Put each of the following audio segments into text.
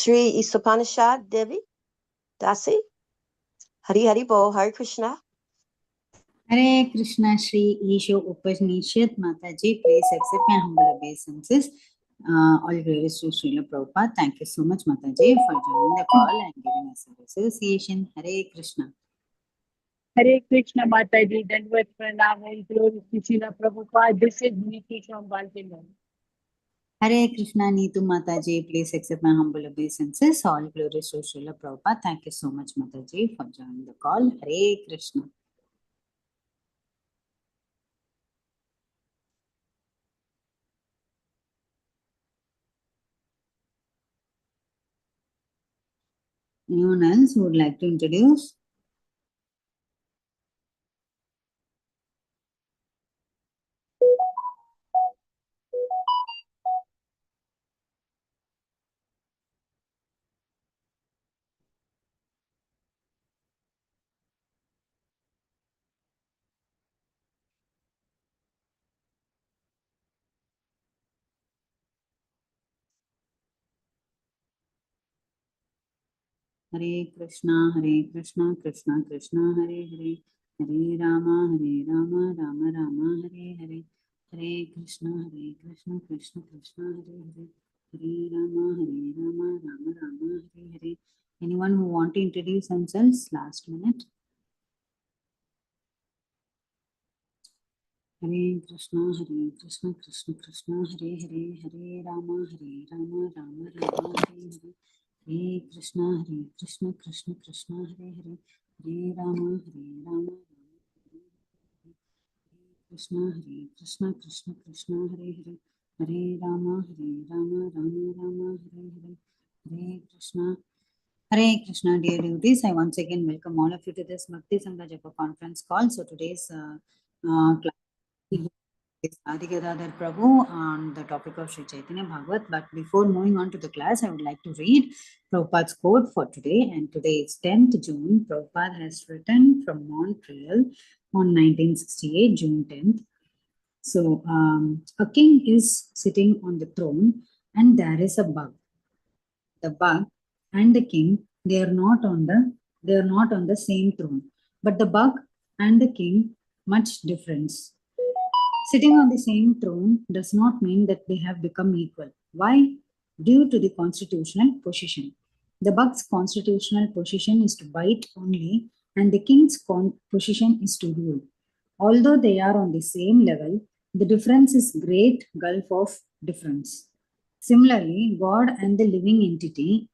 Shri Isopanishad Devi Dasi. Hari Hari Bol, Hare Krishna. Hare Krishna, Shri Isho Upanishad Mataji, please accept my humble obeisances. All glories to Srila Prabhupada. Thank you so much, Mataji, for joining the call and giving us the association. Hare Krishna. Hare Krishna Mataji, Dandavat Pranam, and glory to Srila Prabhupada. This is Niti from Baltimore. Hare Krishna, Neetu Mataji, please accept my humble obeisances. All glories to Srila Prabhupada. Thank you so much, Mataji, for joining the call. Hare Krishna. Anyone else who would like to introduce? Hare Krishna, Krishna Krishna, Hare Hare, Hare Rama, Rama Rama, Hare Hare, Hare Krishna, Krishna Krishna, Hare Hare, Hare Rama, Rama Hare Hare. Anyone who want to introduce themselves? Last minute. Hare Krishna, Krishna Krishna, Hare Hare, Hare Rama, Rama Rama, Hare Hare. Hare Krishna, Krishna Krishna, Hare Hare, Hare Rama, Rama Krishna, Krishna Krishna, Hare Hare, Hare Rama, Rama Hare Hare, Hare Krishna. Hare Krishna, dear devotees. I once again welcome all of you to this Bhakti Sangha Japa conference call. So today's class is Adi Gadadhar Prabhu on the topic of Sri Caitanya Bhagavat. But before moving on to the class, I would like to read Prabhupada's quote for today. And today is 10th June. Prabhupada has written from Montreal on 1968, June 10th. So a king is sitting on the throne and there is a bug. The bug and the king, they are not on the same throne. But the bug and the king, much difference. Sitting on the same throne does not mean that they have become equal. Why? Due to the constitutional position. The bug's constitutional position is to bite only, and the king's position is to rule. Although they are on the same level, the difference is great gulf of difference. Similarly, God and the living entity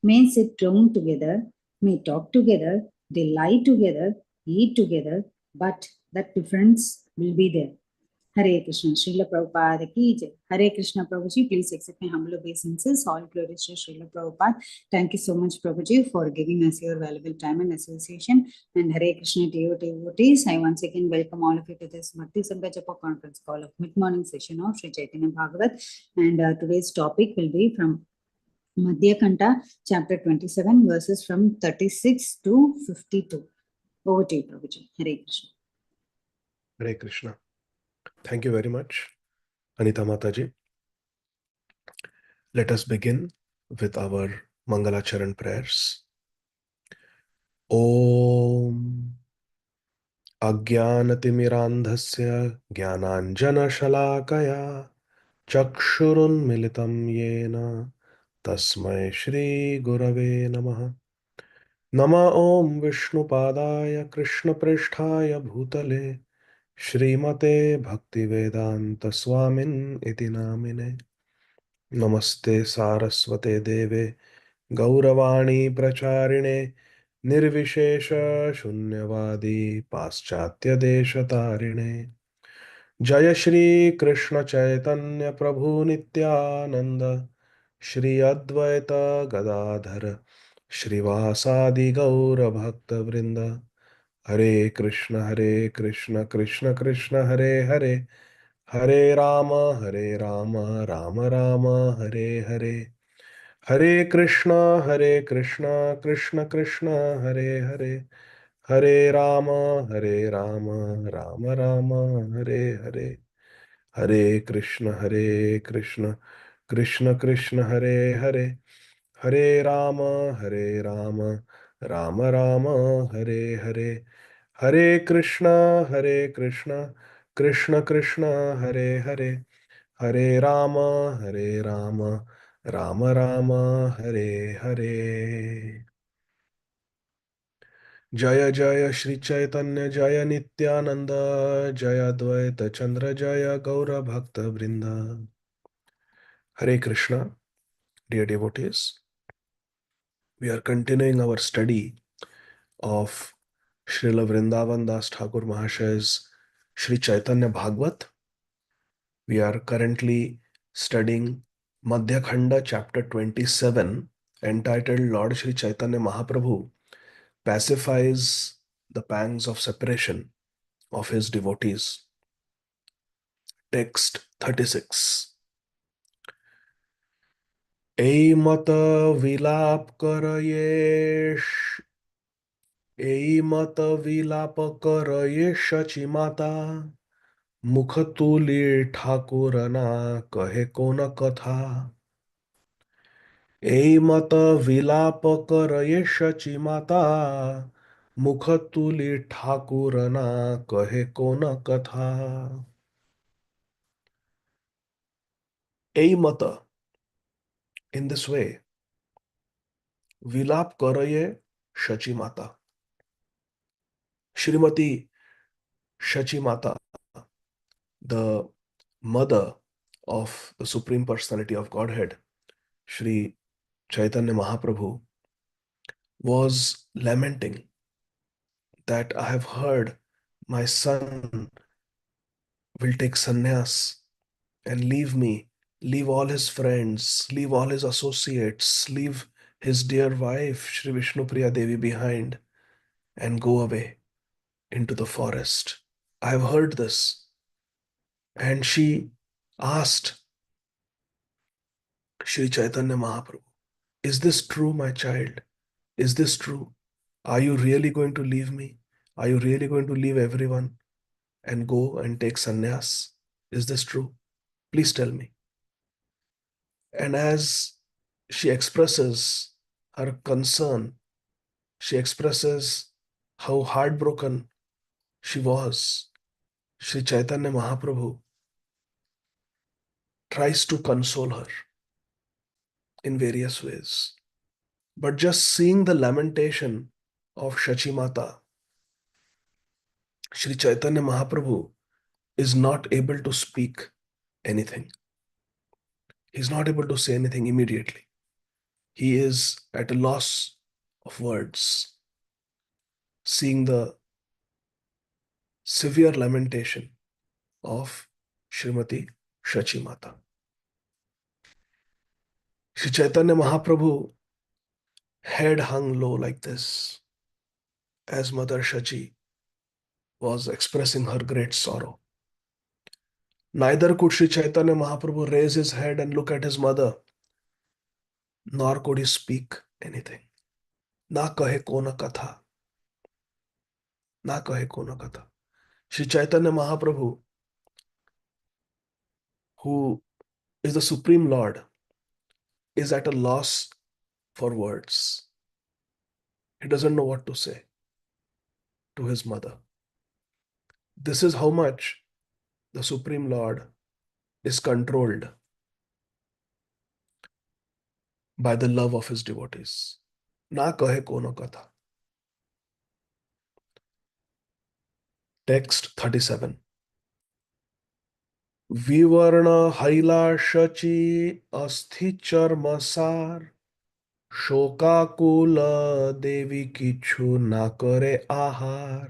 may sit down together, may talk together, they lie together, eat together, but that difference will be there. Hare Krishna, Srila Prabhupada ki jai. Hare Krishna, Prabhuji, please accept my humble obeisances. All glories to Srila Prabhupada. Thank you so much, Prabhuji, for giving us your valuable time and association. And Hare Krishna, devotees, I once again welcome all of you to this Bhakti Sangha Japa conference call of mid-morning session of Sri Caitanya Bhagavat. And today's topic will be from Madhya Khanda, chapter 27, verses from 36 to 52. Over to you, Prabhuji. Hare Krishna. Hare Krishna. Thank you very much, Anita Mataji. Let us begin with our Mangalacharan prayers. Om Ajnanatimirandhasya Jnananjana Shalakaya Chakshurun Militam Yena Tasmai Shri Gurave Namaha. Nama Om Vishnupadaya Krishna Pristhaya Bhutale Shrimate Bhaktivedanta Swamin iti namine. Namaste Saraswate Deve Gauravani Pracharine Nirvishesha Shunyavadi Paschatya Deshatarine. Jaya Shri Krishna Chaitanya Prabhu Nityananda Shri Advaita Gadadhar Shrivasadi Gaura Bhakta Vrinda. Hare Krishna, Krishna Krishna, Hare Hare, Hare Rama, Rama Rama, Hare Hare. Hare Krishna, Krishna Krishna, Hare Hare, Hare Rama, Rama Rama, Hare Hare. Hare Krishna, Krishna Krishna, Hare Hare, Hare Rama, Hare Rama, Rama Rama, Hare Hare, Hare Krishna, Krishna Krishna, Hare Hare, Hare Rama, Rama Rama, Hare Hare. Jaya Jaya Shri Chaitanya Jaya Nityananda Jaya Dvaita Chandra Jaya Gaura Bhakta Vrinda. Hare Krishna, dear devotees. We are continuing our study of Srila Vrindavan Das Thakur Mahashaya's Sri Chaitanya Bhagavat. We are currently studying Madhya Khanda chapter 27, entitled Lord Sri Chaitanya Mahaprabhu pacifies the pangs of separation of his devotees. Text 36. Ei mata vilap karaye shachi mata मुख तुली ठाकुरना कहे कोन कथा এই মত বিলাপ করয়ে শচী মাতা মুখ তুলি ঠাকুরনা কহে কোন কথা এই মত in this way vilap karaye shachi mata Shrimati Shachi Mata, the mother of the Supreme Personality of Godhead, Sri Chaitanya Mahaprabhu, was lamenting that I have heard my son will take sannyas and leave me, leave all his friends, leave all his associates, leave his dear wife, Sri Vishnupriya Devi, behind and go away into the forest. I have heard this. And she asked Sri Chaitanya Mahaprabhu, is this true, my child? Is this true? Are you really going to leave me? Are you really going to leave everyone and go and take sannyas? Is this true? Please tell me. And as she expresses her concern, she expresses how heartbroken she was. Sri Chaitanya Mahaprabhu tries to console her in various ways. But just seeing the lamentation of Shachimata, Sri Chaitanya Mahaprabhu is not able to speak anything. He's not able to say anything immediately. He is at a loss of words, seeing the severe lamentation of Srimati Shachimata. Sri Chaitanya Mahaprabhu head hung low like this as Mother Shachi was expressing her great sorrow. Neither could Sri Chaitanya Mahaprabhu raise his head and look at his mother, nor could he speak anything. Na kahe kona katha. Na kahe kona katha. Sri Chaitanya Mahaprabhu, who is the Supreme Lord, is at a loss for words. He doesn't know what to say to his mother. This is how much the Supreme Lord is controlled by the love of his devotees. Na kahe kona katha. Text 37. Vivarna haila shachi asthi charmasar शोकाकुल देवी किच्छु ना करे ahar.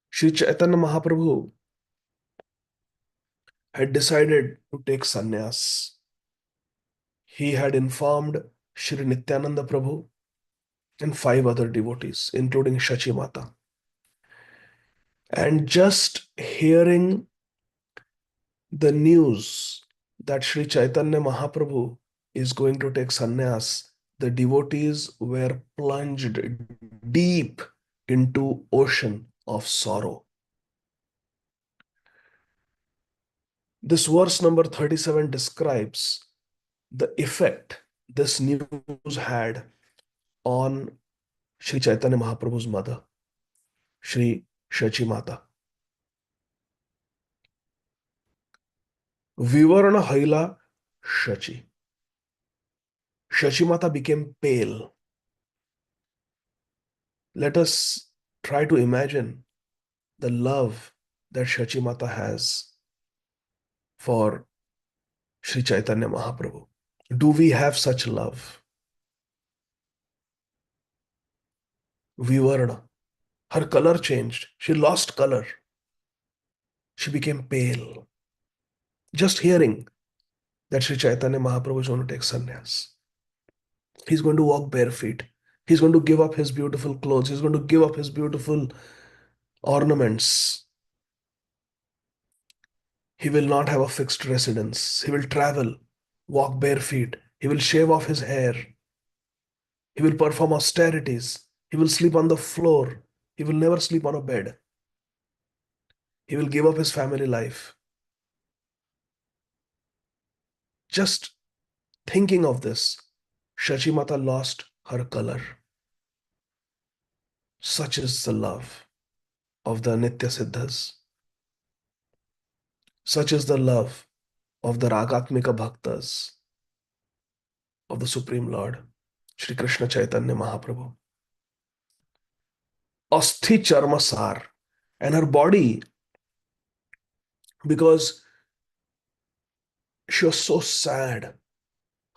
Sri Chaitanya Mahaprabhu had decided to take sannyas. He had informed Sri Nityananda Prabhu and 5 other devotees, including Shachi Mata. And just hearing the news that Sri Chaitanya Mahaprabhu is going to take sannyas, the devotees were plunged deep into ocean of sorrow. This verse number 37 describes the effect this news had on Sri Chaitanya Mahaprabhu's mother, Sri Shachi Mata. Vivarna Haila Shachi. Shachi Mata became pale. Let us try to imagine the love that Shachi Mata has for Sri Chaitanya Mahaprabhu. Do we have such love? Vivarna. Her color changed. She lost color. She became pale. Just hearing that Sri Chaitanya Mahaprabhu is going to take sannyas. He's going to walk bare feet. He's going to give up his beautiful clothes. He's going to give up his beautiful ornaments. He will not have a fixed residence. He will travel, walk bare feet. He will shave off his hair. He will perform austerities. He will sleep on the floor. He will never sleep on a bed. He will give up his family life. Just thinking of this, Shachimata lost her color. Such is the love of the Nitya Siddhas. Such is the love of the Ragatmika Bhaktas of the Supreme Lord, Shri Krishna Chaitanya Mahaprabhu. Asthi Charmasar, and her body, because she was so sad,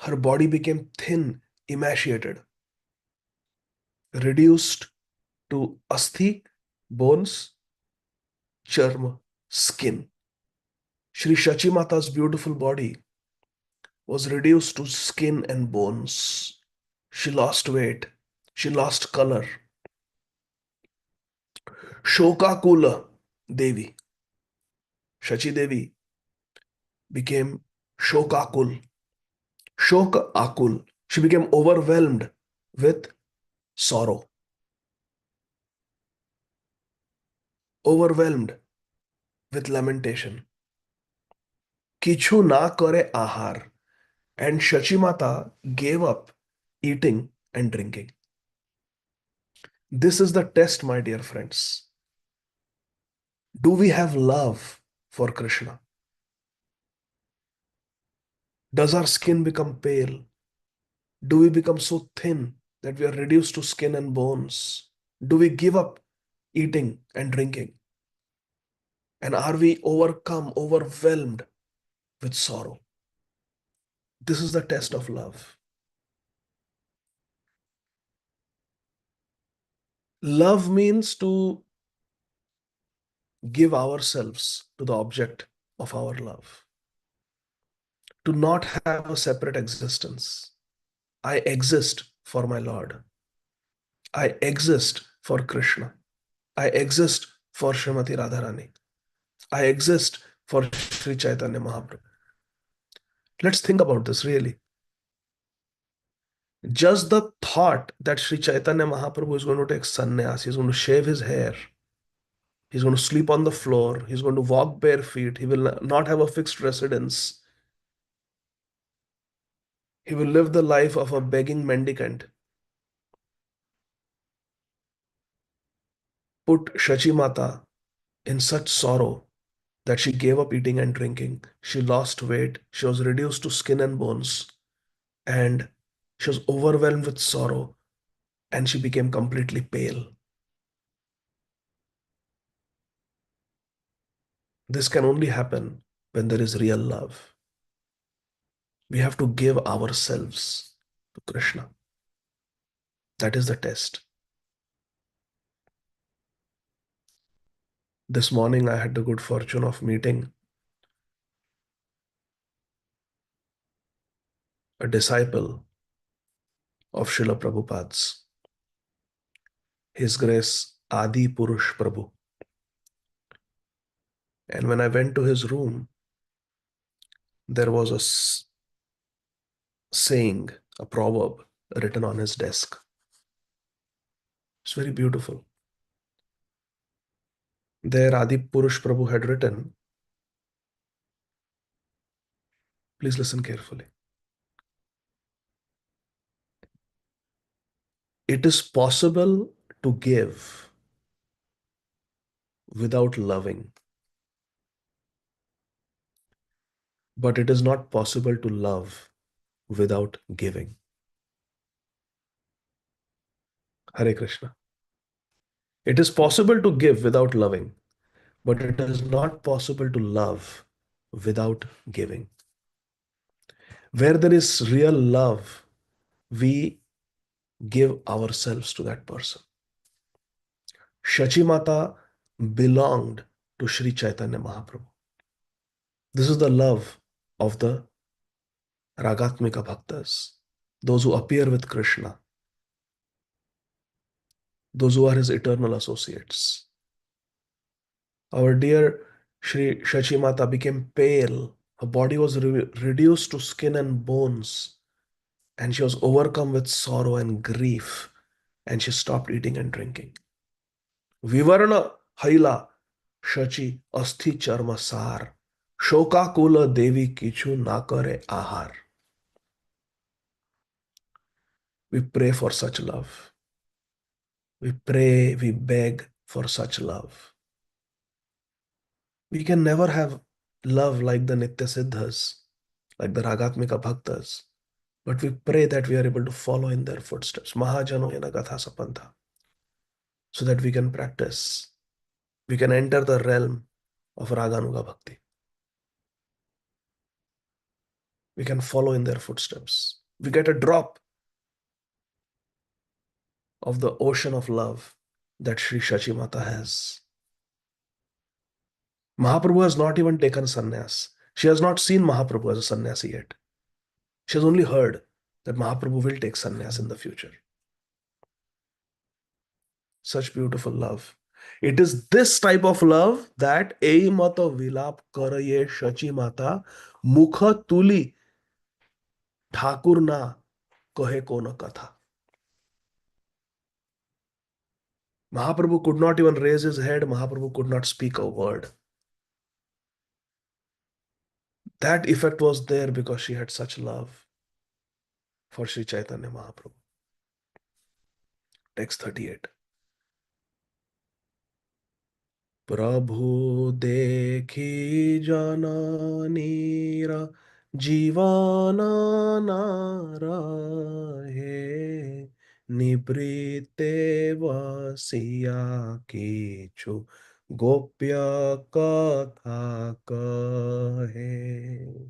her body became thin, emaciated, reduced to asthi, bones, charma, skin. Shri Shachimata's beautiful body was reduced to skin and bones. She lost weight. She lost color. Shokakula Devi, Shachi Devi, became Shokakul. Shokakul. She became overwhelmed with sorrow. Overwhelmed with lamentation. Kichu na kare ahar. And Shachimata gave up eating and drinking. This is the test, my dear friends. Do we have love for Krishna? Does our skin become pale? Do we become so thin that we are reduced to skin and bones? Do we give up eating and drinking? And are we overwhelmed with sorrow? This is the test of love. Love means to give ourselves to the object of our love, to not have a separate existence. I exist for my Lord. I exist for Krishna. I exist for Srimati Radharani. I exist for Sri Chaitanya Mahaprabhu. Let's think about this really. Just the thought that Sri Chaitanya Mahaprabhu is going to take sannyas, he's going to shave his hair, he's going to sleep on the floor, he's going to walk bare feet, he will not have a fixed residence, he will live the life of a begging mendicant. Put Shachi Mata in such sorrow that she gave up eating and drinking. She lost weight, she was reduced to skin and bones, and she was overwhelmed with sorrow, and she became completely pale. This can only happen when there is real love. We have to give ourselves to Krishna. That is the test. This morning, I had the good fortune of meeting a disciple of Srila Prabhupada's, His Grace Adi Purush Prabhu. And when I went to his room, there was a saying, a proverb written on his desk. It's very beautiful. There, Adi Purush Prabhu had written, please listen carefully. It is possible to give without loving, but it is not possible to love without giving. Hare Krishna. It is possible to give without loving, but it is not possible to love without giving. Where there is real love, we give ourselves to that person. Shachi Mata belonged to Sri Chaitanya Mahaprabhu. This is the love of the Ragatmika Bhaktas, those who appear with Krishna, those who are his eternal associates. Our dear Sri Shachi Mata became pale. Her body was reduced to skin and bones, and she was overcome with sorrow and grief, and she stopped eating and drinking. Vivarna Haila Shachi Asthi Charma Sar Shoka Kula Devi Kichu Nakare Ahar. We pray for such love. We pray, we beg for such love. We can never have love like the Nitya Siddhas, like the Ragatmika Bhaktas, but we pray that we are able to follow in their footsteps. Mahajano Yena Gatha Sapantha, so that we can practice. We can enter the realm of Raganuga Bhakti. We can follow in their footsteps. We get a drop of the ocean of love that Sri Shachi Mata has. Mahaprabhu has not even taken sannyas. She has not seen Mahaprabhu as a sannyasi yet. She has only heard that Mahaprabhu will take sannyas in the future. Such beautiful love. It is this type of love that Ei mata vilap karaye Shachi Mata mukha tuli Thakur na kahe kona katha. Mahaprabhu could not even raise his head. Mahaprabhu could not speak a word. That effect was there because she had such love for Sri Chaitanya Mahaprabhu. Text 38. Prabhu dekhi jananira jivana na rahe nibrite vasiya kichu gopya katha kahe.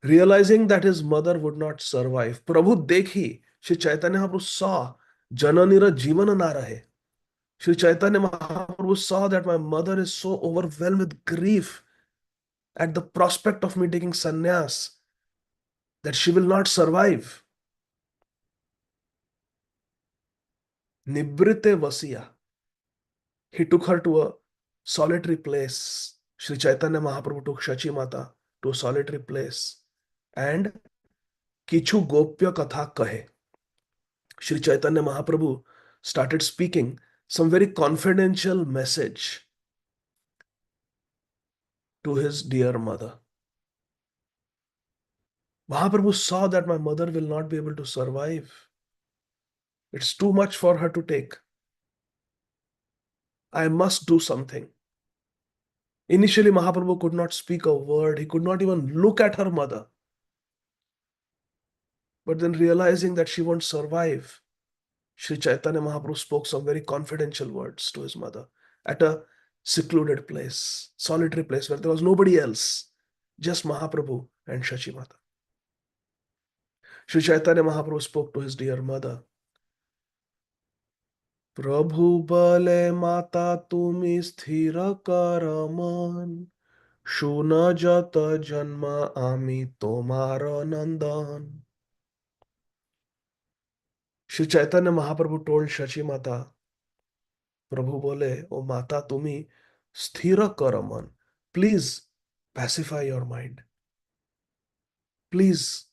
Realizing that his mother would not survive, Prabhu dekhi, Shri Chaitanya Mahaprabhu saw jananira jivana na rahe. Shri Chaitanya Mahaprabhu saw that my mother is so overwhelmed with grief at the prospect of me taking sannyas that she will not survive. Nibrite Vasiya. He took her to a solitary place. Shri Chaitanya Mahaprabhu took Shachi Mata to a solitary place and Kichu Gopya Katha Kahe. Shri Chaitanya Mahaprabhu started speaking some very confidential message to his dear mother. Mahaprabhu saw that my mother will not be able to survive. It's too much for her to take. I must do something. Initially, Mahaprabhu could not speak a word. He could not even look at her mother. But then realizing that she won't survive, Sri Chaitanya Mahaprabhu spoke some very confidential words to his mother at a secluded place, solitary place where there was nobody else, just Mahaprabhu and Shachi Mata. Sri Chaitanya Mahaprabhu spoke to his dear mother. Prabhu bale mata tumi sthira karaman shuna jata janma ami tomara nandan. Shri Chaitanya Mahaprabhu told Shachi Mata, Prabhu bole, O Mata tumi sthira karaman. Please pacify your mind. Please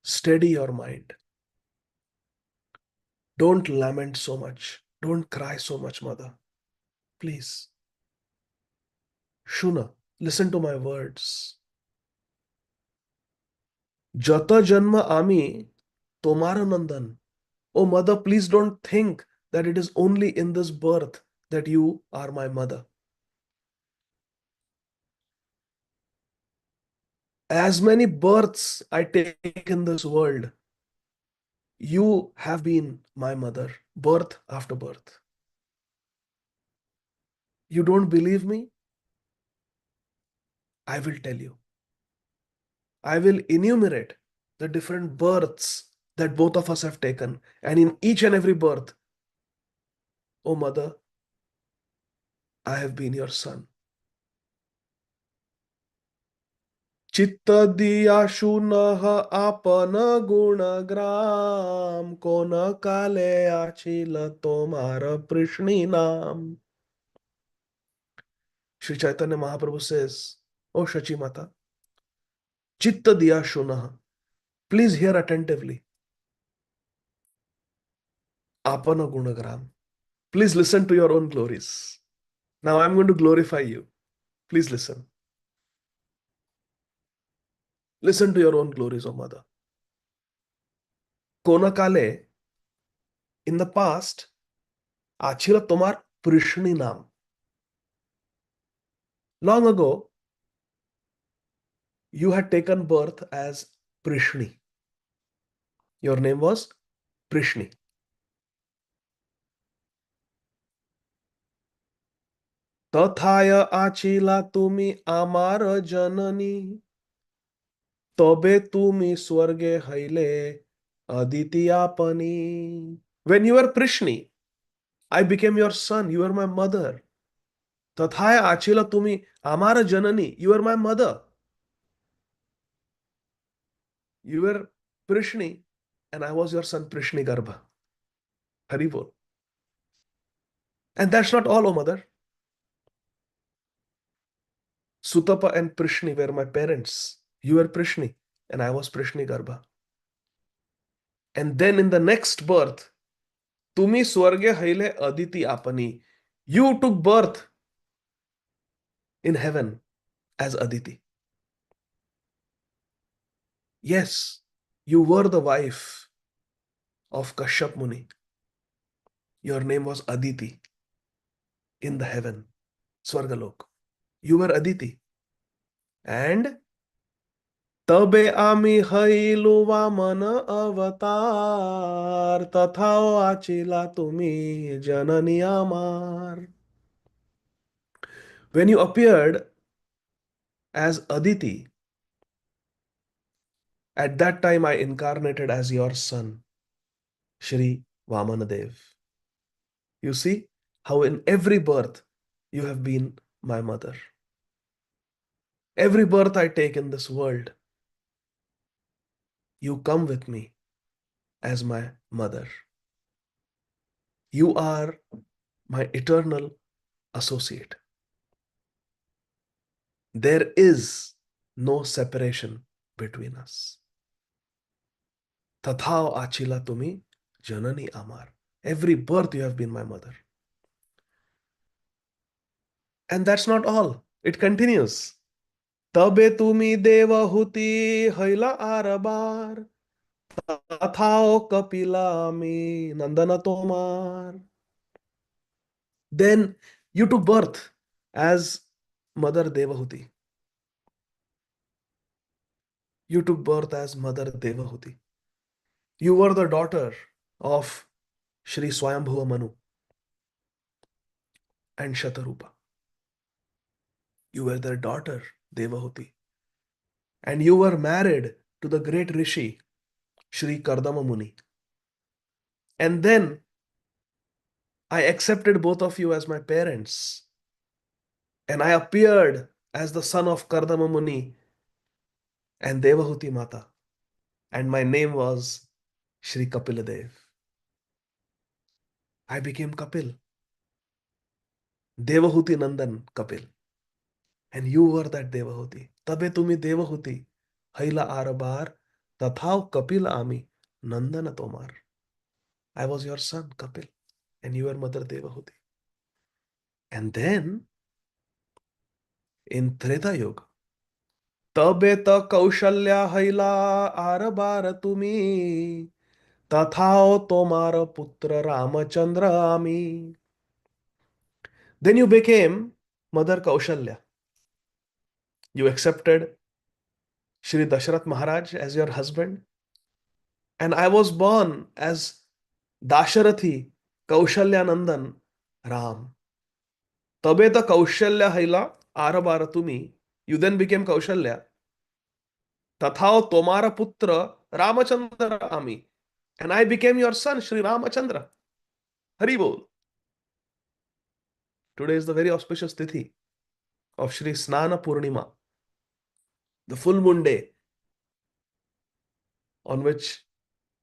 steady your mind. Don't lament so much. Don't cry so much, mother. Please. Shuna, listen to my words. Jata janma ami Tomara Nandan. Oh mother, please don't think that it is only in this birth that you are my mother. As many births I take in this world, you have been my mother, birth after birth. You don't believe me? I will tell you. I will enumerate the different births that both of us have taken. And in each and every birth, oh mother, I have been your son. चित्त दिया शुनः आपन गुण ग्राम कोन काले आचिल तोमार प्रश्नि नाम. Sri Chaitanya Mahaprabhu says, Oh Shachi Mata, chitta diya shunah. Please hear attentively. Apana gunagram. Please listen to your own glories. Now I'm going to glorify you. Please listen. Listen to your own glories, O mother. Konakale, in the past, achila tomar prishni naam. Long ago, you had taken birth as Prishni. Your name was Prishni. Tathaya achila tumi amar janani. Tobe tumi swarge haile aditiyapani. When you were Prishni, I became your son. You were my mother. Tathaya achila tumi amara janani. You were my mother. You were Prishni, and I was your son Prishni Garbha. Haribol. And that's not all, O mother. Sutapa and Prishni were my parents. You were Prishni, and I was Prishni Garbha. And then in the next birth, Tumi Swarge Haile Aditi Apani. You took birth in heaven as Aditi. Yes, you were the wife of Kashyap Muni. Your name was Aditi in the heaven, Swargalok. You were Aditi. And तबे आमी हईलु वामन अवतार तथाओ आचिला तुमी जननी आमार. When you appeared as Aditi, at that time I incarnated as your son, Shri Vamanadev. You see how in every birth you have been my mother. Every birth I take in this world, you come with me as my mother. You are my eternal associate. There is no separation between us. Tathao achila tumi janani amar. Every birth you have been my mother. And that's not all. It continues. Tabe tumi devahuti haila arabar. Tathao kapila ami nandana tomar. Then you took birth as Mother Devahuti. You took birth as Mother Devahuti. You were the daughter of Shri Swayambhuva Manu and Shatarupa. You were their daughter, Devahuti. And you were married to the great Rishi, Shri Kardama Muni. And then I accepted both of you as my parents. And I appeared as the son of Kardama Muni and Devahuti Mata. And my name was Shri Kapiladev. I became Kapil. Devahuti Nandan Kapil. And you were that Devahuti. Tabe tumi Devahuti. Haila Arabar. Tathao Kapil Ami. Nandana Tomar. I was your son, Kapil. And you were Mother Devahuti. And then in Treta Yuga, Tabe ta Kaushalya Haila Arabar tumi. तथाओ तोमार पुत्र रामचंद्र आमी. Then you became Mother Kaushalya. You accepted Shri Dasharath Maharaj as your husband. And I was born as Dasharathi Kaushalya Nandan Ram. Tabe ta Kaushalya haila Arabara tumi. You then became Kaushalya. Tathao Tomara Putra Ramachandra Ami. And I became your son, Shri Ramachandra. Hari Bol. Today is the very auspicious Tithi of Shri Snana Purnima, the full moon day on which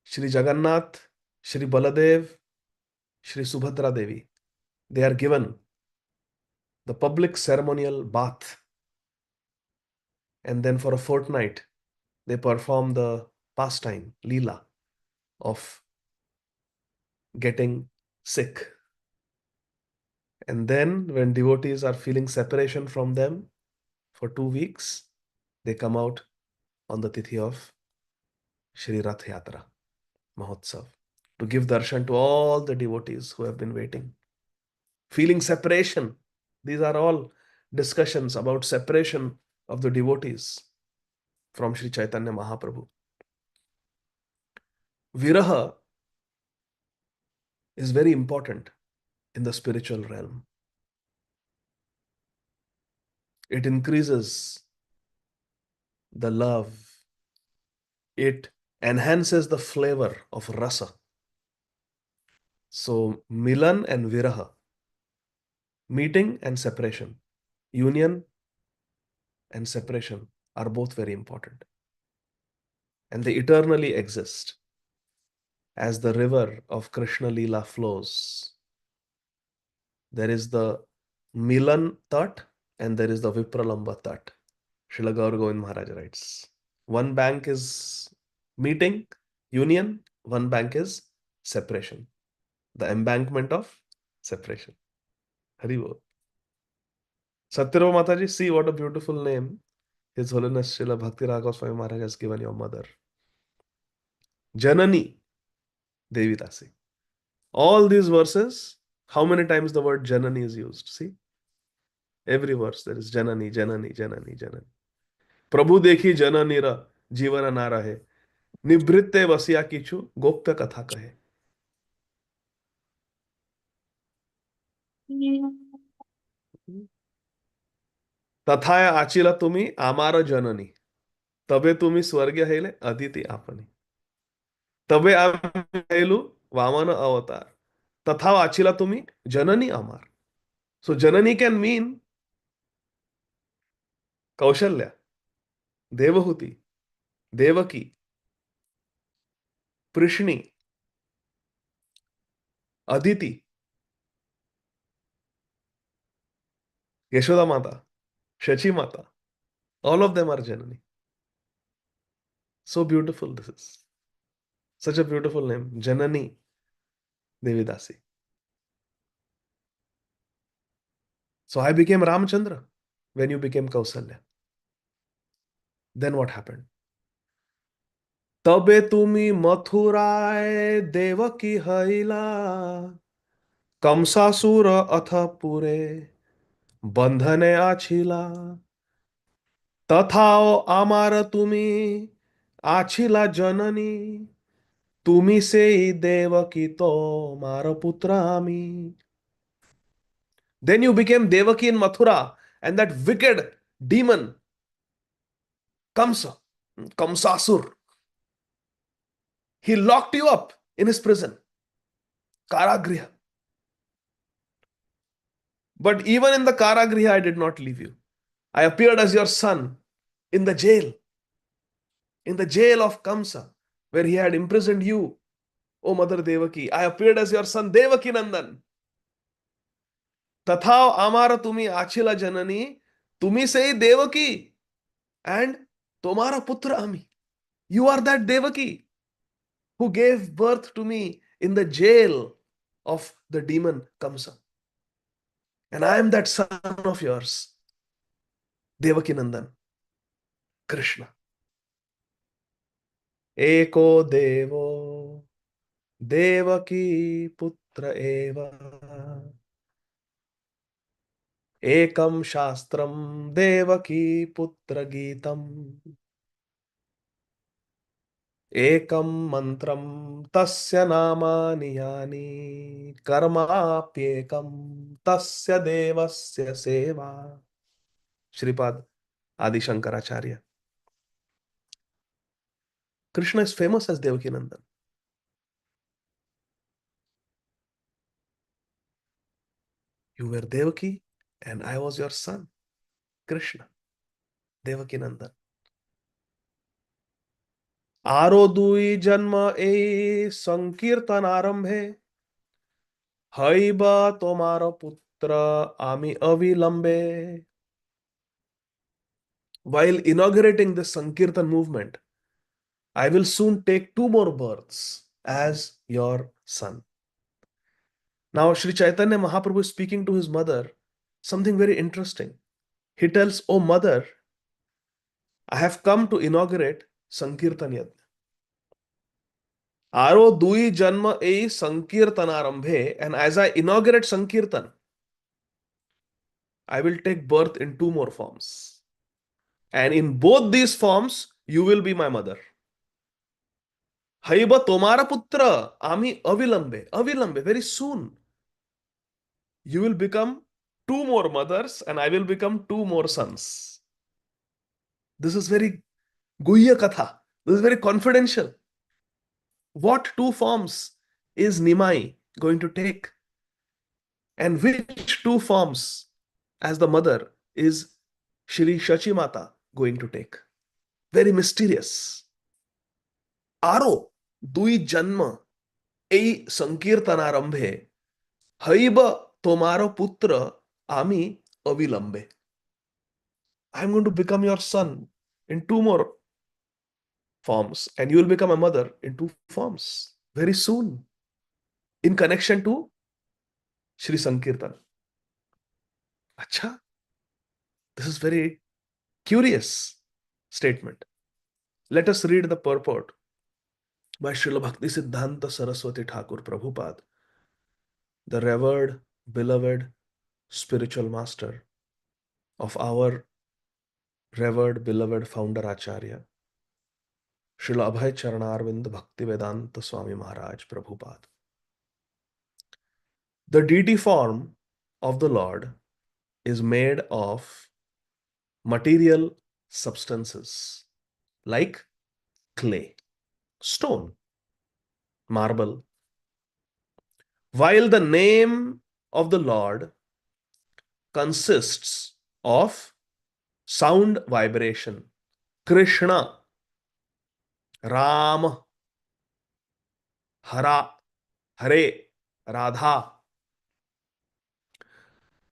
Shri Jagannath, Shri Baladev, Shri Subhadra Devi, they are given the public ceremonial bath. And then for a fortnight, they perform the pastime, Leela, of getting sick. And then when devotees are feeling separation from them for 2 weeks, they come out on the Tithi of Shri Rath Yatra Mahotsav to give darshan to all the devotees who have been waiting. Feeling separation. These are all discussions about separation of the devotees from Shri Chaitanya Mahaprabhu. Viraha is very important in the spiritual realm. It increases the love. It enhances the flavor of rasa. So, Milan and Viraha, meeting and separation, union and separation are both very important. And they eternally exist as the river of Krishna Leela flows. There is the Milan Tat and there is the Vipralamba Tat. Srila Gaur Govind Maharaj writes. One bank is meeting, union, one bank is separation. The embankment of separation. Hari Bol. Satyarama Mataji, see what a beautiful name His Holiness Srila Bhakti Raghav Swami Maharaj has given your mother. Janani Devi Dasi. All these verses, how many times the word Janani is used? See? Every verse there is Janani, Janani, Janani, Janani. Prabhu dekhi Jananira Jivana na rahe. Nibhritte vasya kichu Gopta katha kahe. तथाय आचिला तुम्ही आमार जननी तबे तुम्ही स्वर्ग हेले अदिती आपनी तबे आम्ही हेलू वामन अवतार तथा आचिला तुम्ही जननी अमार सो जननी कैन मीन कौशल्या देवहूति देवकी पृष्णी अदिति यशोदा माता शची माता all of them are janani so beautiful this is such a beautiful name janani devidasi so I became Ramchandra when you became Kausalya then what happened तबे तुम्ही मथुराय देवकी हईला कंसासुर अथ पुरे बंधने आछिला तथाओ आमार तुम्ही आछिला जननी तुम्ही से देवकी तो मार पुत्र आमी then you became Devaki in Mathura and that wicked demon Kamsasur he locked you up in his prison Karagriha but even in the Karagriha I did not leave you I appeared as your son in the jail of Kamsa where he had imprisoned you O Mother Devaki I appeared as your son Devaki Nandan तथा आमार तुम्ही आछिला जननी तुम्ही से Devaki and tomara putra ami you are that Devaki who gave birth to me in the jail of the demon Kamsa and I am that son of yours Devaki Nandan Krishna eko devo Devaki पुत्र एव एकम शास्त्रम देवकी पुत्र गीतम एकम मंत्रम तस्य नामानि यानि कर्माप्येकम तस्य देवस्य सेवा. श्रीपाद आदि Shankaracharya. Krishna is famous as Devaki Nandan. You were Devaki and I was your son, Krishna. Devaki Nandan. आरो दुई जन्म ए संकीर्तन आरंभे हईबा तोमारो पुत्र आमी अविलंबे. While inaugurating this Sankirtan movement, I will soon take 2 more births as your son. Now, Sri Chaitanya Mahaprabhu is speaking to his mother something very interesting. He tells, "Oh mother, I have come to inaugurate Sankirtan Yajna. Aro dui janma ei Sankirtanarambhe, and as I inaugurate Sankirtan, I will take birth in 2 more forms. And in both these forms, you will be my mother. Haiba tomara putra, ami avilambe, avilambe, very soon. You will become 2 more mothers and I will become 2 more sons." This is very Guhya Katha. This is very confidential. What 2 forms is Nimai going to take? And which 2 forms as the mother is Shri Shachi Mata going to take? Very mysterious. Aro dui janma ei sankirtanarambhe haiba tomaro putra ami avilambe. I'm going to become your son in 2 more forms and you will become a mother in 2 forms very soon in connection to Shri Sankirtan. Acha, this is very curious statement. Let us read the purport by Srila Bhakti Siddhanta Saraswati Thakur Prabhupada, the revered, beloved spiritual master of our revered, beloved founder Acharya, Srila Abhay Charanarvind Bhakti Vedanta Swami Maharaj Prabhupada. The deity form of the Lord is made of material substances like clay, stone, marble, while the name of the Lord consists of sound vibration. Krishna, Ram, Hara, Hare, Radha.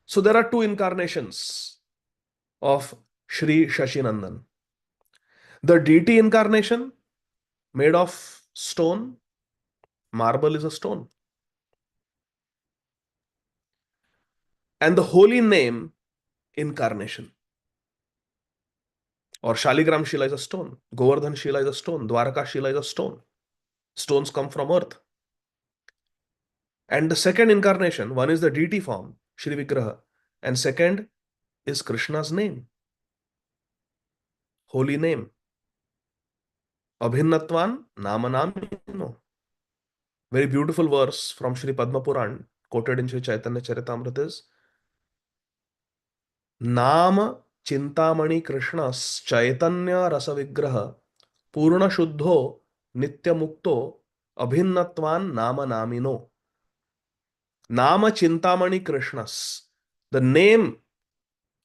So there are 2 incarnations of Shri Shashinandan. The deity incarnation made of stone, marble is a stone. And the holy name incarnation. Or Shaligram Shila is a stone, Govardhan Shila is a stone, Dwaraka Shila is a stone. Stones come from earth. And the second incarnation, one is the deity form, Shri Vigraha, and second is Krishna's name, holy name. Abhinnatvan namanamino. Very beautiful verse from Shri Padma Puran, quoted in Shri Chaitanya Charitamrita is, Nama Chintamani Krishnas Chaitanya Rasa Vigraha Purna Shuddho Nitya Mukto Abhinnatvan Namanamino. Nama Chintamani Krishnas. The name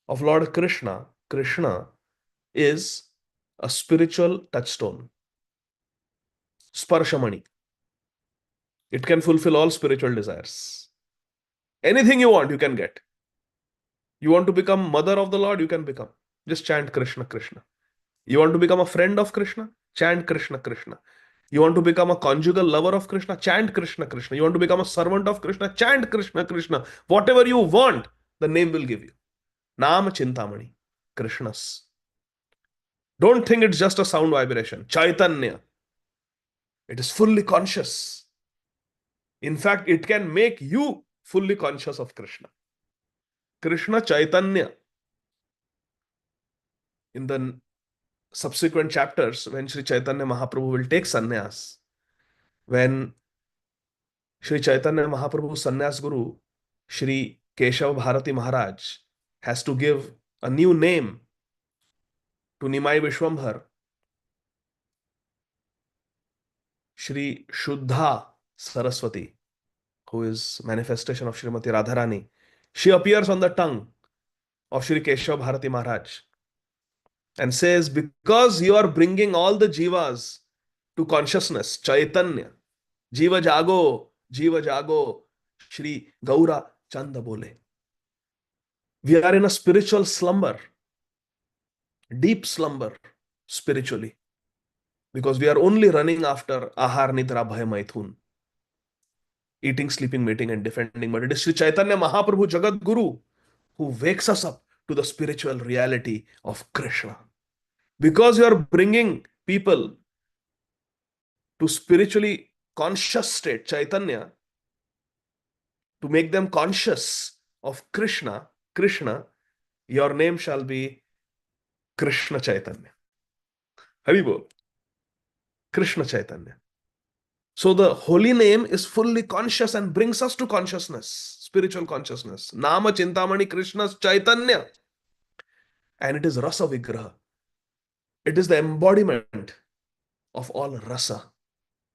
of Lord Krishna, Krishna is a spiritual touchstone. Sparshamani. It can fulfill all spiritual desires. Anything you want, you can get. You want to become mother of the Lord, you can become. Just chant Krishna, Krishna. You want to become a friend of Krishna? Chant Krishna, Krishna. You want to become a conjugal lover of Krishna? Chant Krishna, Krishna. You want to become a servant of Krishna? Chant Krishna, Krishna. Whatever you want, the name will give you. Nam Chintamani, Krishnas. Don't think it's just a sound vibration. Chaitanya. It is fully conscious. In fact, it can make you fully conscious of Krishna. Krishna Chaitanya, in the subsequent chapters, when Sri Chaitanya Mahaprabhu will take sannyas, when Sri Chaitanya Mahaprabhu's sannyas guru, Sri Keshav Bharati Maharaj, has to give a new name to Nimai Vishwambhar, Shri Shuddha Saraswati, who is manifestation of Srimati Radharani. She appears on the tongue of Shri Keshav Bharati Maharaj and says, because you are bringing all the jivas to consciousness, Chaitanya, Jiva Jago, Shri Gaura Chanda Bole. We are in a spiritual slumber, deep slumber spiritually, because we are only running after Ahar Nidra Bhaya Maithun, eating, sleeping, mating, and defending. But it is Sri Chaitanya Mahaprabhu Jagat Guru who wakes us up to the spiritual reality of Krishna. Because you are bringing people to spiritually conscious state, Chaitanya, to make them conscious of Krishna, your name shall be Krishna Chaitanya. Haribol. Krishna Chaitanya. So the holy name is fully conscious and brings us to consciousness, spiritual consciousness. Nama Chintamani Krishna's Chaitanya. And it is Rasa Vigraha. It is the embodiment of all rasa.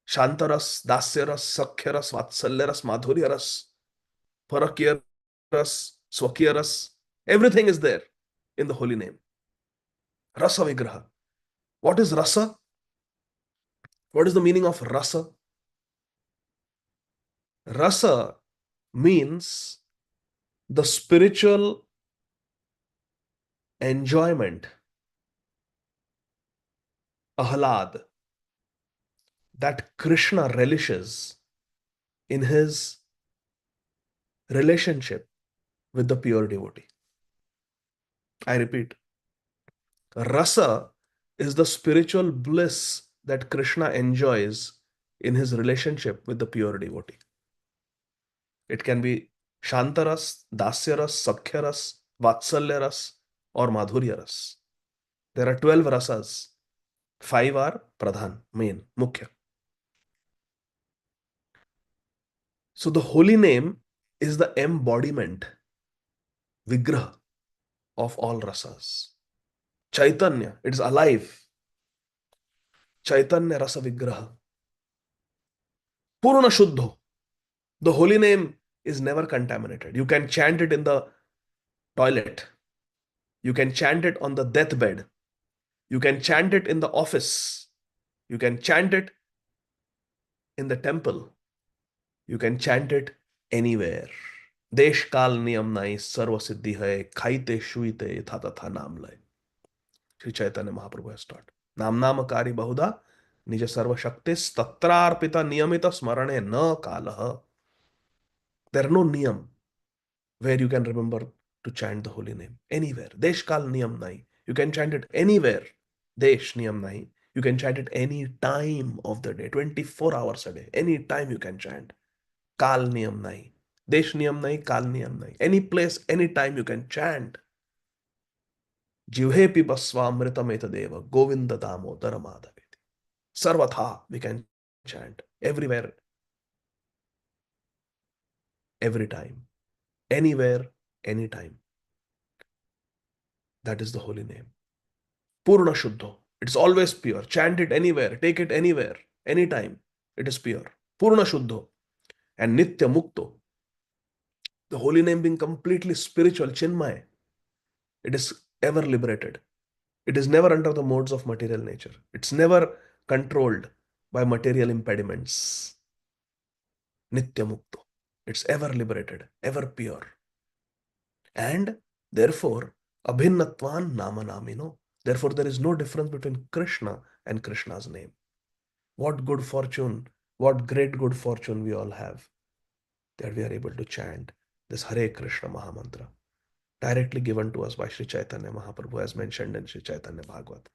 Shantaras, Dasyaras, Sakhyaras, Vatsalyaras, Madhuryaras, Parakyaras, Swakyaras. Everything is there in the holy name. Rasa Vigraha. What is rasa? What is the meaning of rasa? Rasa means the spiritual enjoyment, ahlad, that Krishna relishes in his relationship with the pure devotee. I repeat, rasa is the spiritual bliss that Krishna enjoys in his relationship with the pure devotee. It can be Shantaras, Dasyaras, Sakhyaras, Vatsalyaras, or Madhuryaras. There are 12 rasas. 5 are pradhan, main, mukhya. So the holy name is the embodiment, vigraha, of all rasas. Chaitanya, it is alive. Chaitanya rasa vigraha. Purna Shuddho. The holy name is never contaminated. You can chant it in the toilet. You can chant it on the deathbed. You can chant it in the office. You can chant it in the temple. You can chant it anywhere. देश काल नियम नाई सर्व सिद्धि है खाइते शुइते यथा तथा नाम लय. Sri Chaitanya Mahaprabhu has taught. Nam namakari bahuda nija sarva shaktis tatrarpita niyamita smarane na kalaha. There are no niyam where you can remember to chant the holy name. Anywhere. Desh kal niyam nahi. You can chant it anywhere. Desh niyam nahi. You can chant it any time of the day, 24 hours a day. Any time you can chant. Kal niyam nahi. Desh niyam nahi, kal niyam nahi. Any place, any time you can chant. Jivhe pibasvamritameta deva govinda damodara madhaveti. Sarvatha we can chant. Everywhere. Every time. Anywhere, anytime. That is the holy name. Purna Shuddho. It's always pure. Chant it anywhere. Take it anywhere. Anytime. It is pure. Purna Shuddho. And Nitya Mukto. The holy name being completely spiritual, Chinmay. It is ever liberated. It is never under the modes of material nature. It's never controlled by material impediments. Nitya Mukto. It's ever liberated, ever pure. And therefore, Abhinnatvan Nama Namino. Therefore, there is no difference between Krishna and Krishna's name. What good fortune, what great good fortune we all have that we are able to chant this Hare Krishna Mahamantra, directly given to us by Sri Chaitanya Mahaprabhu, as mentioned in Sri Chaitanya Bhagavata.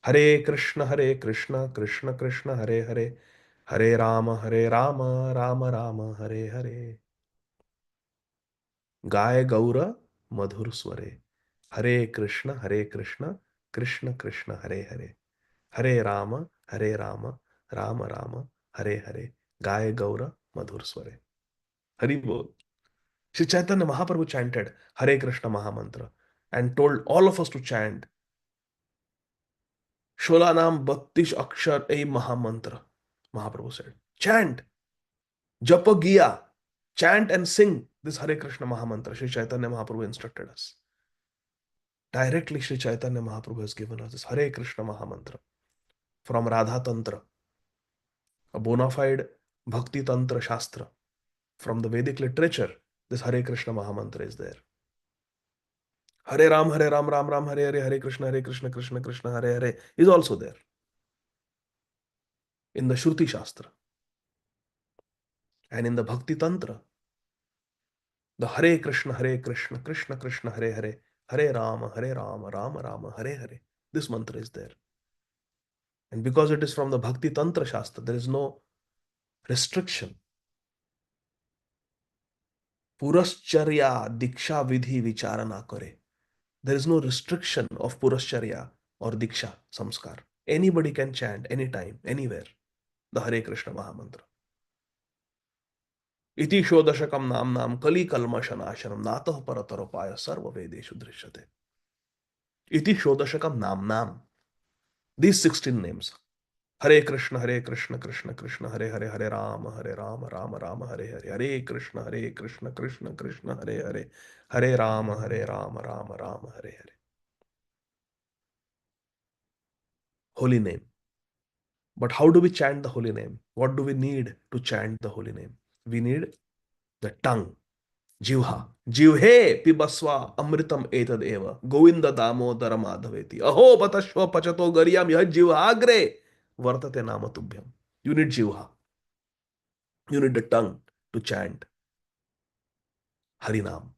Hare Krishna, Krishna Krishna, Hare Hare, Hare Rama, Rama Rama, Hare Hare. Gaye Gaura Madhur Sware. Hare Krishna, Krishna Krishna, Hare Hare. Hare Rama, Rama Rama, Hare Hare. Gaye Gaura Madhur Sware. Hari Bol. Sri Chaitanya Mahaprabhu chanted Hare Krishna Mahamantra and told all of us to chant Sholanam Battish Akshar A Mahamantra. Mahaprabhu said, chant, Japa Giya, chant and sing this Hare Krishna Mahamantra. Sri Chaitanya Mahaprabhu instructed us. Directly, Sri Chaitanya Mahaprabhu has given us this Hare Krishna Mahamantra from Radha Tantra, a bona fide Bhakti Tantra Shastra. From the Vedic literature, this Hare Krishna Mahamantra is there. Hare Ram, Ram Ram, Hare Hare, Hare Krishna, Krishna Krishna, Hare Hare is also there in the Shruti Shastra. And in the Bhakti Tantra, the Hare Krishna, Krishna Krishna, Hare Hare, Hare Rama, Rama Rama, Hare Hare. This mantra is there. And because it is from the Bhakti Tantra Shastra, there is no restriction. Purascharya Diksha Vidhi Vicharana Kare. There is no restriction of Purascharya or Diksha Samskar. Anybody can chant anytime, anywhere, the Hare Krishna Mahamantra. Iti Shodashakam Nam Kali Kalmashanashanam Natah Parataropaya Sarva Vedeshu Drishyate. Iti Shodashakam Nam. These 16 names. Hare Krishna, Krishna Krishna, Hare Hare, Hare Rama, Rama Rama, Hare Hare, Hare Krishna, Krishna Krishna, Hare Hare, Hare Rama, Rama Rama, Hare Hare. Holy name. But how do we chant the holy name? What do we need to chant the holy name? We need the tongue. Jivha. Jivhe pibaswa amritam etad eva. Govinda damodara madhaveti. Aho patashva pachato gariyam yah jivhagre. Vartate nama tubhyam. You need jivha. You need the tongue to chant Harinam.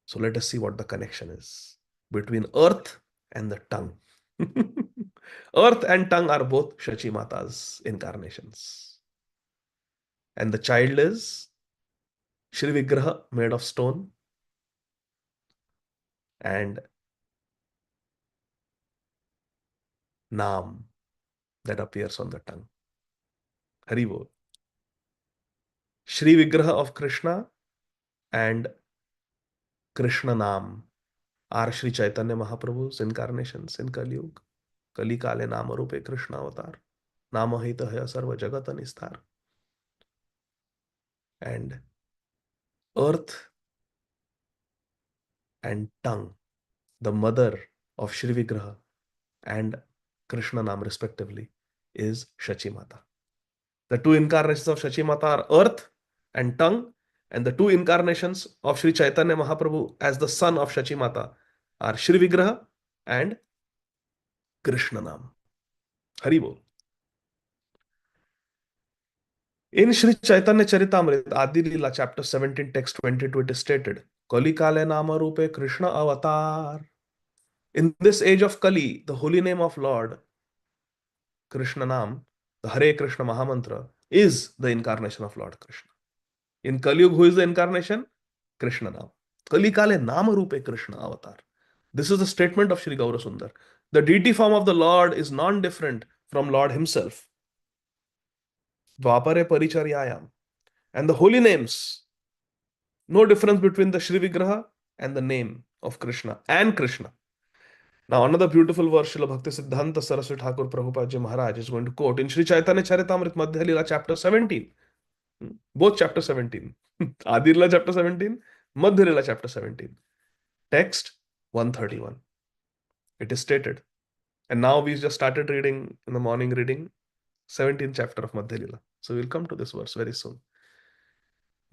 So let us see what the connection is between earth and the tongue. Earth and tongue are both Shachi Mata's incarnations. And the child is Shri Vigraha made of stone and Naam that appears on the tongue. Hari Bol. Shri Vigraha of Krishna and Krishna Naam are Shri Chaitanya Mahaprabhu's incarnations in Kali Yuga. Kali Kale Nama Rupe Krishna Avatar. Nama Hita Haya Sarva Jagat Anistar. And earth and tongue, the mother of Shri Vigraha and Krishna Nam respectively, is Shachi Mata. The two incarnations of Shachi Mata are earth and tongue, and the two incarnations of Sri Chaitanya Mahaprabhu as the son of Shachi Mata are Shri Vigraha and Krishna Nam. Hari Bol. In Sri Chaitanya Charitamrita, Adi Leela, chapter 17, text 22, it is stated, Kali Kale Nama Rupe Krishna Avatar. In this age of Kali, the holy name of Lord, Krishna Nam, the Hare Krishna Mahamantra, is the incarnation of Lord Krishna. In Kali Yuga, who is the incarnation? Krishna Nam. Kali Kale Nama Rupe Krishna Avatar. This is the statement of Sri Gaura Sundar. The deity form of the Lord is non-different from Lord himself. Dvapare Paricharyayam. And the holy names, no difference between the Shri Vigraha and the name of Krishna and Krishna. Now, another beautiful verse, Srila Bhakti Siddhanta Saraswati Thakur Prabhupada Ji Maharaj is going to quote in Sri Chaitanya Charitamrita Madhya Leela, chapter 17. Both chapter 17. Adi Leela, chapter 17. Madhya Leela, chapter 17. Text 131. It is stated. And now we just started reading in the morning reading 17th chapter of Madhya Leela. So we'll come to this verse very soon.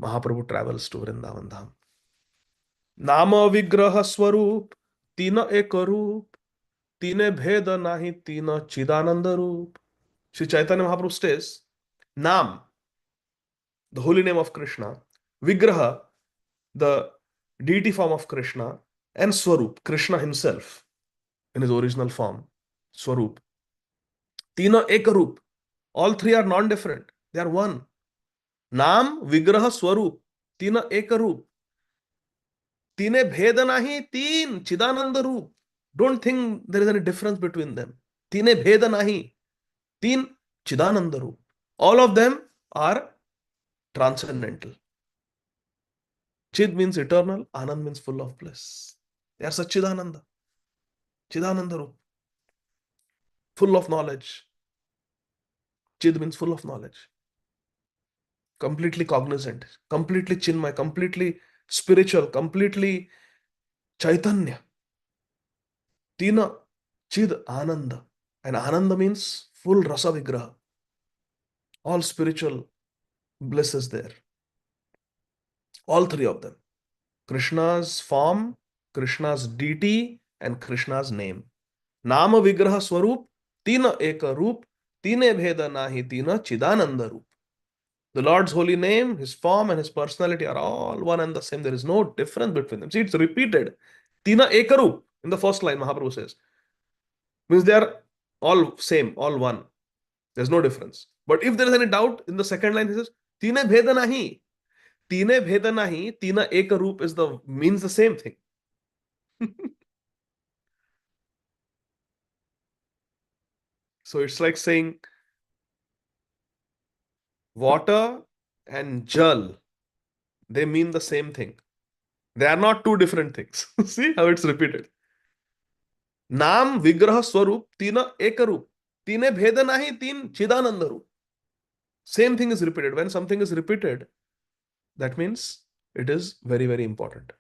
Mahaprabhu travels to Vrindavan Dham. Nama Vigraha Swarup, Tina Ekarup, Tine Bheda Nahi, Tina Chidananda Roop. Sri Chaitanya Mahaprabhu says, Nam, the holy name of Krishna, Vigraha, the deity form of Krishna, and Swarup, Krishna himself, in his original form, Swarup. Tina Ekarup, All three are non-different. They are one. Nam, Vigraha, Swarup. Tina Ekarup. Tine Bhed nahi, teen Chidananda Roop. Don't think there is any difference between them. Tine Bhed nahi, teen Chidananda Roop. All of them are transcendental. Chid means eternal, Anand means full of bliss. They are Satchidananda, Chidananda Roop, full of knowledge. Chid means full of knowledge, completely cognizant, completely Chinmay, completely spiritual, completely Chaitanya. Tina, Chid, Ananda. And Ananda means full Rasa Vigraha. All spiritual bliss is there. All three of them. Krishna's form, Krishna's deity, and Krishna's name. Nama Vigraha Swarup, Tina Eka Roop, Tine Bheda Nahi Tina Chidananda Roop. The Lord's holy name, his form, and his personality are all one and the same. There is no difference between them. See, it's repeated. Tina Eka Roop in the first line, Mahaprabhu says. Means they are all same, all one. There's no difference. But if there is any doubt, in the second line, he says, Tine Bheda Nahi. Tine Bheda Nahi, Tina Eka Roop is the means the same thing. So it's like saying water and jal, they mean the same thing. They are not two different things. See how it's repeated. Nam Vigraha Swarup, Tina Ekarup. Tine Bheda Nahi, Teen Chidananda Roop. Same thing is repeated. When something is repeated, that means it is very, very important.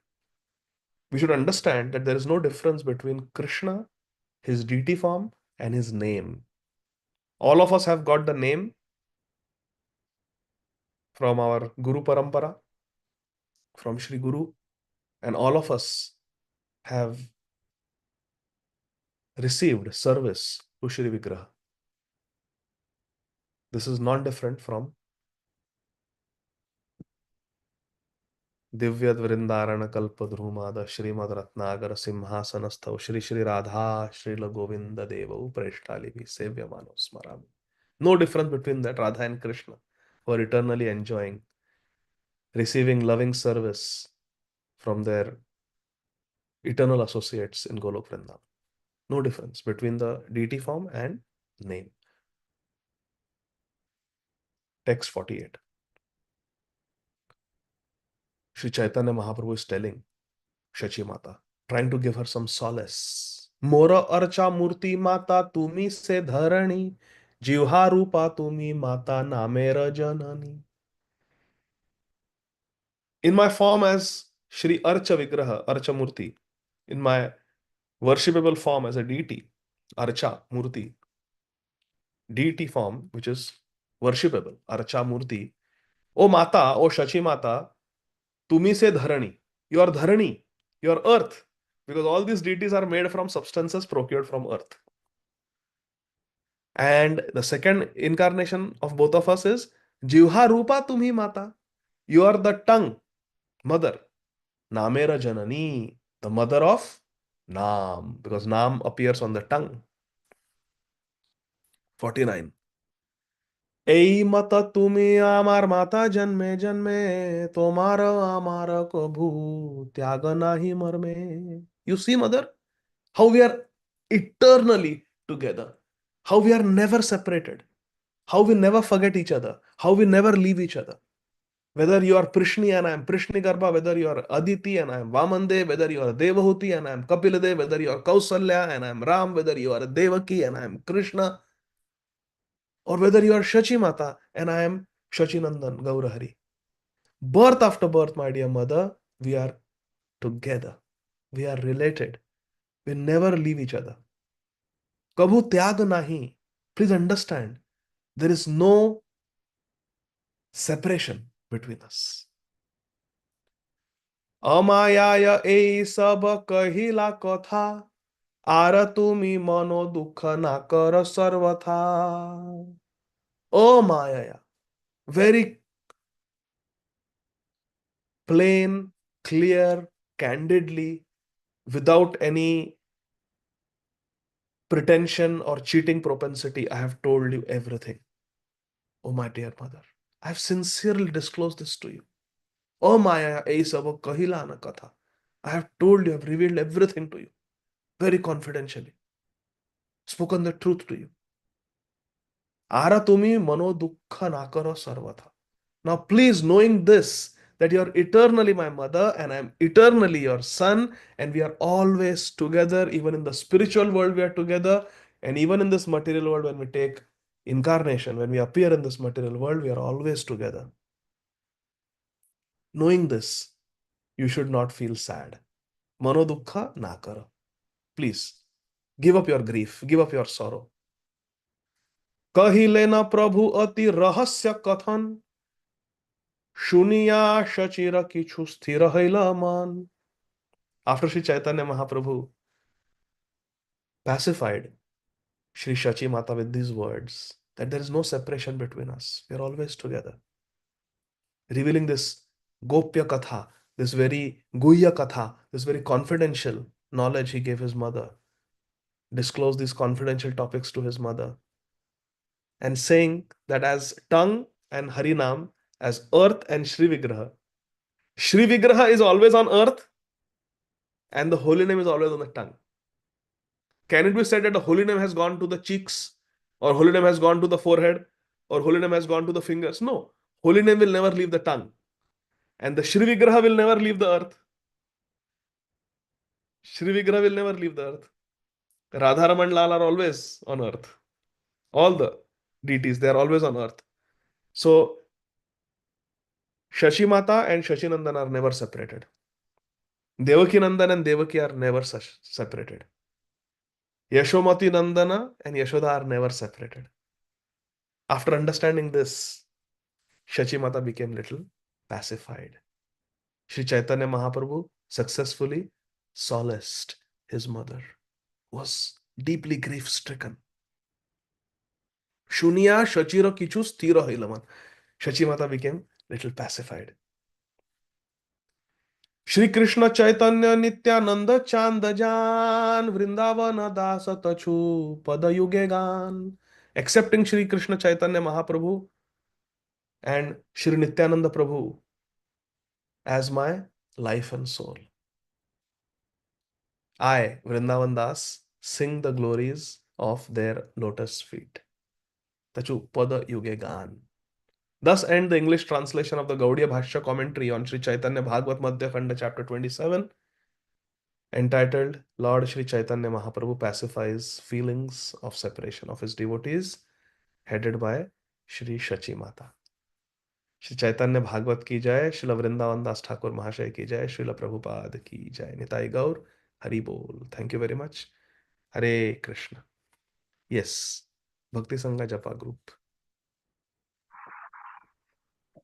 We should understand that there is no difference between Krishna, his deity form, and his name. All of us have got the name from our Guru Parampara, from Shri Guru, and all of us have received service to Shri Vigraha. This is not different from Divyad Vrindarana Kalpadhrumada Shrimad Ratnagar Simhasanasthav Shri Shri Radha Shri Govinda Devav Preshtalivi Sevyamano Smarami. No difference between that Radha and Krishna who are eternally enjoying, receiving loving service from their eternal associates in Golok Vrindavan. No difference between the deity form and name. Text 48. Sri Chaitanya Mahaprabhu is telling Shachi Mata, trying to give her some solace. Mora archa murti mata tumi se dharani, jivha rupa tumi mata namera janani. In my form as Shri Archa Vigraha, Archa Murti, in my worshipable form as a deity, Archa Murti, deity form which is worshipable, Archa Murti. O Mata, O Shachi Mata, tumi se dharani, you are dharani, you are earth, because all these deities are made from substances procured from earth. And the second incarnation of both of us is Jivha Rupa Tumhi Mata. You are the tongue, mother. Namera Janani, the mother of Nam, because Nam appears on the tongue. 49. Ei mata tumi amar mata janme janme, tomara amara kabhu tyaga nahi marme. You see, mother, how we are eternally together, how we are never separated, how we never forget each other, how we never leave each other. Whether you are Prishni and I am Prishni Garbha, whether you are Aditi and I am Vamandev, whether you are Devahuti and I am Kapiladev, whether you are Kausalya and I am Ram, whether you are Devaki and I am Krishna, or whether you are Shachi Mata and I am Shachinandan Gaurahari. Birth after birth, my dear mother, we are together. We are related. We never leave each other. Kabhu tyag nahi. Please understand, there is no separation between us. Amayaya ei sab kahila kotha, ara tumi mano dukha na kar sarvatha. Oh Mayaya, very plain, clear, candidly, without any pretension or cheating propensity, I have told you everything. Oh, my dear mother, I have sincerely disclosed this to you. Oh, Maya, ei sab kahila na katha. I have told you, I have revealed everything to you, very confidentially, spoken the truth to you. Ara tumi mano dukkha nakaro sarvatha. Now, please, knowing this, that you are eternally my mother and I am eternally your son, and we are always together, even in the spiritual world, we are together, and even in this material world, when we take incarnation, when we appear in this material world, we are always together. Knowing this, you should not feel sad. Mano dukkha na karo. Please, give up your grief, give up your sorrow. Kahile na prabhu ati rahasya kathan, shuniya shachira kichu sthira haila man. After Sri Chaitanya Mahaprabhu pacified Sri Shachi Mata with these words, that there is no separation between us, we are always together, revealing this Gopya Katha, this very Guhya Katha, this very confidential knowledge he gave his mother, disclosed these confidential topics to his mother, and saying that as tongue and Harinam, as earth and Shri Vigraha, Shri Vigraha is always on earth and the holy name is always on the tongue. Can it be said that the holy name has gone to the cheeks, or holy name has gone to the forehead, or holy name has gone to the fingers? No. Holy name will never leave the tongue. And the Shri Vigraha will never leave the earth. Shri Vigraha will never leave the earth. Radharaman Lal are always on earth. All the deities, they are always on earth. So, Shashi Mata and Shashi Nandan are never separated. Devaki Nandan and Devaki are never separated. Yashomati Nandana and Yashoda are never separated. After understanding this, Shachi Mata became little pacified. Sri Chaitanya Mahaprabhu successfully solaced his mother, was deeply grief stricken. Shunya Shachira Kichu Sthira Hilaman. Shachi Mata became little pacified. Shri Krishna Chaitanya Nityananda Chandajan Vrindavana Dasa Tachu Padayuge Gan. Accepting Shri Krishna Chaitanya Mahaprabhu and Shri Nityananda Prabhu as my life and soul. I, Vrindavan Das, sing the glories of their lotus feet. Tachu Pada Yuge Gan. Thus end the English translation of the Gaudiya Bhashya commentary on Sri Caitanya Bhagavata Madhya Khanda chapter 27, entitled Lord Sri Chaitanya Mahaprabhu pacifies feelings of separation of his devotees, headed by Shri Shachi Mata. Shri Chaitanya Bhagavat की जय, श्रील वृंदावन दास ठाकुर महाशय की जय, श्रील प्रभुपाद की जय, निताई गौर, हरि बोल. Thank you very much. Hare Krishna. Yes, Bhakti Sangha Japa group.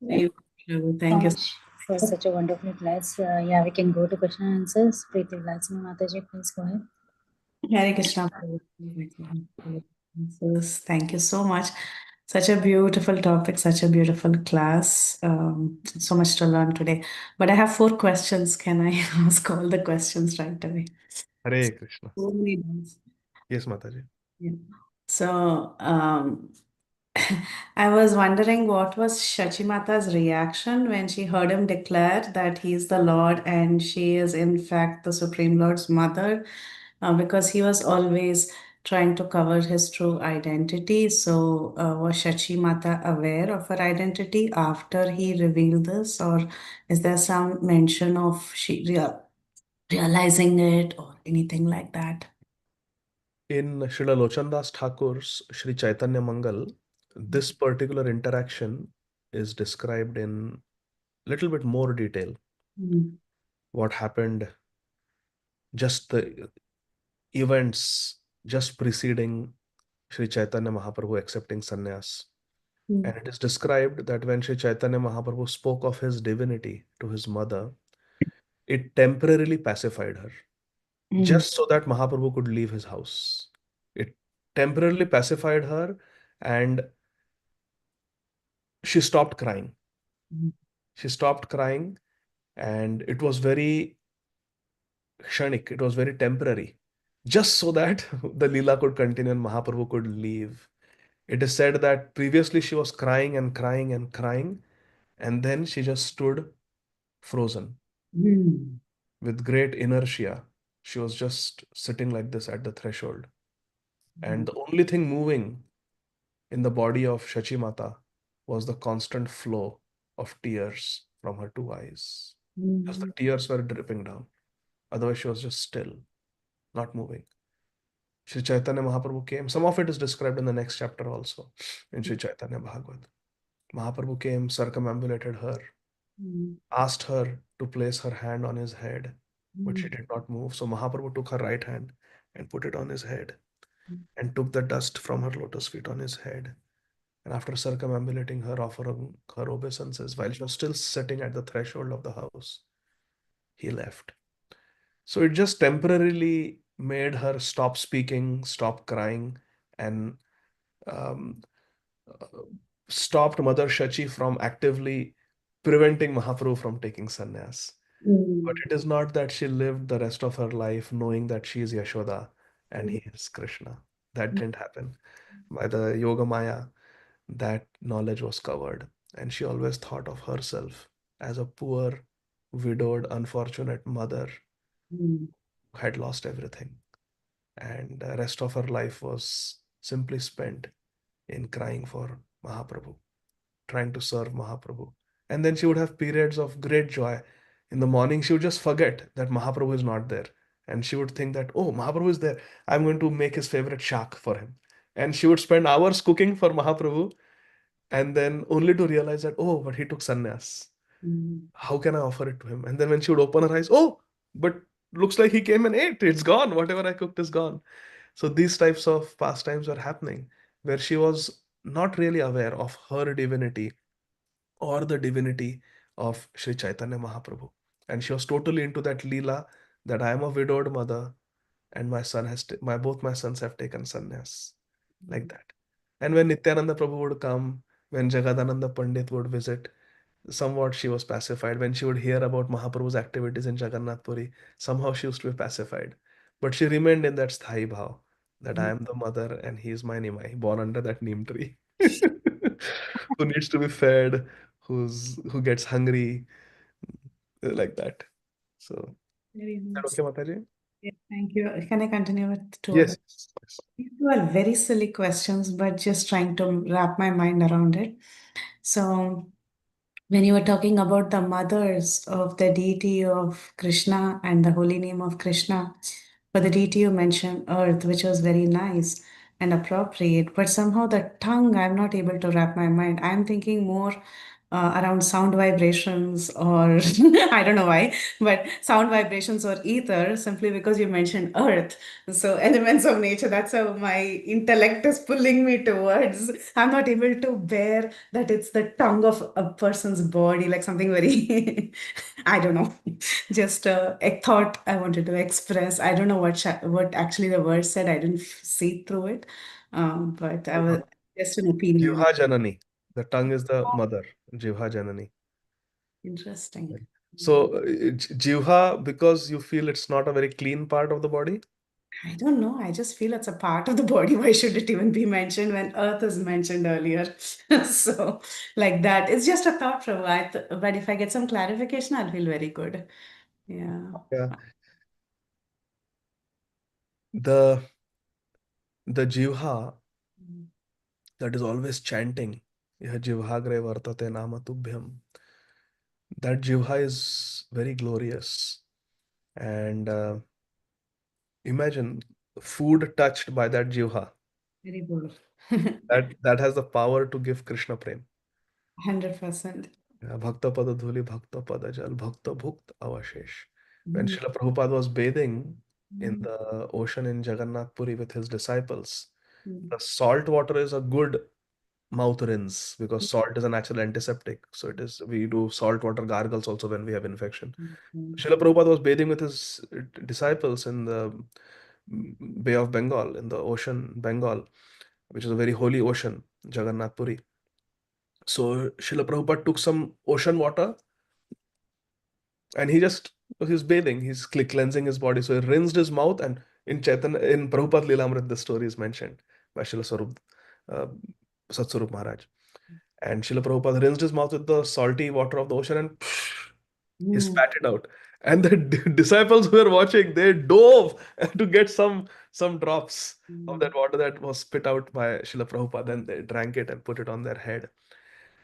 Thank you. So Thank you. much for such a wonderful class. Yeah, we can go to question and answers. Preeti Vilasini Mataji, please go ahead. Hare Krishna. Thank you so much. Such a beautiful topic, such a beautiful class. So much to learn today. But I have 4 questions. Can I ask all the questions right away? Hare Krishna. So many ones. Yes, Mataji. Yeah. So, I was wondering what was Shachimata's reaction when she heard him declare that he is the Lord and she is, in fact, the Supreme Lord's mother, because he was always trying to cover his true identity. So, was Shachimata aware of her identity after he revealed this, or is there some mention of she realizing it or anything like that? In Srila Lochandas Thakur's Sri Chaitanya Mangal, this particular interaction is described in little bit more detail. What happened, just the events just preceding Sri Chaitanya Mahaprabhu accepting sannyas. And it is described that when Sri Chaitanya Mahaprabhu spoke of his divinity to his mother, it temporarily pacified her, just so that Mahaprabhu could leave his house. It temporarily pacified her and she stopped crying. She stopped crying and it was very kshanik, it was very temporary, just so that the Leela could continue and Mahaprabhu could leave. It is said that previously she was crying and crying and crying, and then she just stood frozen with great inertia. She was just sitting like this at the threshold. And the only thing moving in the body of Shachi Mata was the constant flow of tears from her two eyes. Just the tears were dripping down. Otherwise, she was just still, not moving. Sri Chaitanya Mahaprabhu came. Some of it is described in the next chapter also in Sri Chaitanya Bhagavata. Mahaprabhu came, circumambulated her, asked her to place her hand on his head, but she did not move. So Mahaprabhu took her right hand and put it on his head and took the dust from her lotus feet on his head. And after circumambulating her, offering her obeisances, while she was still sitting at the threshold of the house, he left. So it just temporarily made her stop speaking, stop crying, and um, uh, stopped Mother Shachi from actively preventing Mahaprabhu from taking sannyas. But it is not that she lived the rest of her life knowing that she is Yashoda and he is Krishna. That didn't happen. By the Yoga Maya, that knowledge was covered. And she always thought of herself as a poor, widowed, unfortunate mother who had lost everything. And the rest of her life was simply spent in crying for Mahaprabhu, trying to serve Mahaprabhu. And then she would have periods of great joy. In the morning, she would just forget that Mahaprabhu is not there. And she would think that, oh, Mahaprabhu is there. I'm going to make his favorite shak for him. And she would spend hours cooking for Mahaprabhu and then only to realize that, oh, but he took sannyas. How can I offer it to him? And then when she would open her eyes, oh, but looks like he came and ate. It's gone. Whatever I cooked is gone. So these types of pastimes were happening where she was not really aware of her divinity or the divinity of Sri Chaitanya Mahaprabhu. And she was totally into that Leela that I am a widowed mother and my son has my both my sons have taken sannyas like that. And when Nityananda Prabhu would come, when Jagadananda Pandit would visit, somewhat she was pacified. When she would hear about Mahaprabhu's activities in Jagannath Puri, somehow she used to be pacified. But she remained in that sthai bhav that I am the mother and he is my nimai, born under that neem tree, who needs to be fed, who gets hungry, like that. So, Very is that nice. okay, Mataji? Yeah, thank you. Can I continue with two Yes. other? These two are very silly questions, but just trying to wrap my mind around it. So, when you were talking about the mothers of the deity of Krishna and the holy name of Krishna, for the deity you mentioned earth, which was very nice and appropriate, but somehow the tongue, I'm not able to wrap my mind. I'm thinking more around sound vibrations or I don't know why, but sound vibrations or ether, simply because you mentioned earth. So elements of nature, that's how my intellect is pulling me towards. I'm not able to bear that it's the tongue of a person's body, like something very, I don't know, just a thought I wanted to express. I don't know what actually the word said. I didn't see through it, but I was just an opinion. Jivha Janani. The tongue is the mother. Jivha Janani. Interesting. So, Jivha, because you feel it's not a very clean part of the body? I don't know. I just feel it's a part of the body. Why should it even be mentioned when Earth is mentioned earlier? So, like that. It's just a thought from but if I get some clarification, I'll feel very good. Yeah. Yeah. The Jivha that is always chanting, "Yah Jivhagre vartate nama tubhyam." That Jivha is very glorious. And imagine food touched by that Jivha. Very good. That has the power to give Krishna prem. 100%. Bhakta pada dhuli, bhakta pada jal, bhakta bhukt avashesh. When Mm, Srila Prabhupada was bathing in mm, the ocean in Jagannath Puri with his disciples, mm, the salt water is a good mouth rinse because salt is a natural antiseptic. So we do salt water gargles also when we have infection. mm, Srila Prabhupada was bathing with his disciples in the Bay of Bengal, in the ocean Bengal, which is a very holy ocean, Jagannath Puri. So Srila Prabhupada took some ocean water and he's bathing, he's cleansing his body. So he rinsed his mouth, and in Prabhupada Lilamrit, the story is mentioned by Srila Swarup uh, Satswarup Maharaj. And Srila Prabhupada rinsed his mouth with the salty water of the ocean and he Mm. spat it out. And the disciples who were watching, they dove to get some drops of that water that was spit out by Srila Prabhupada, and they drank it and put it on their head.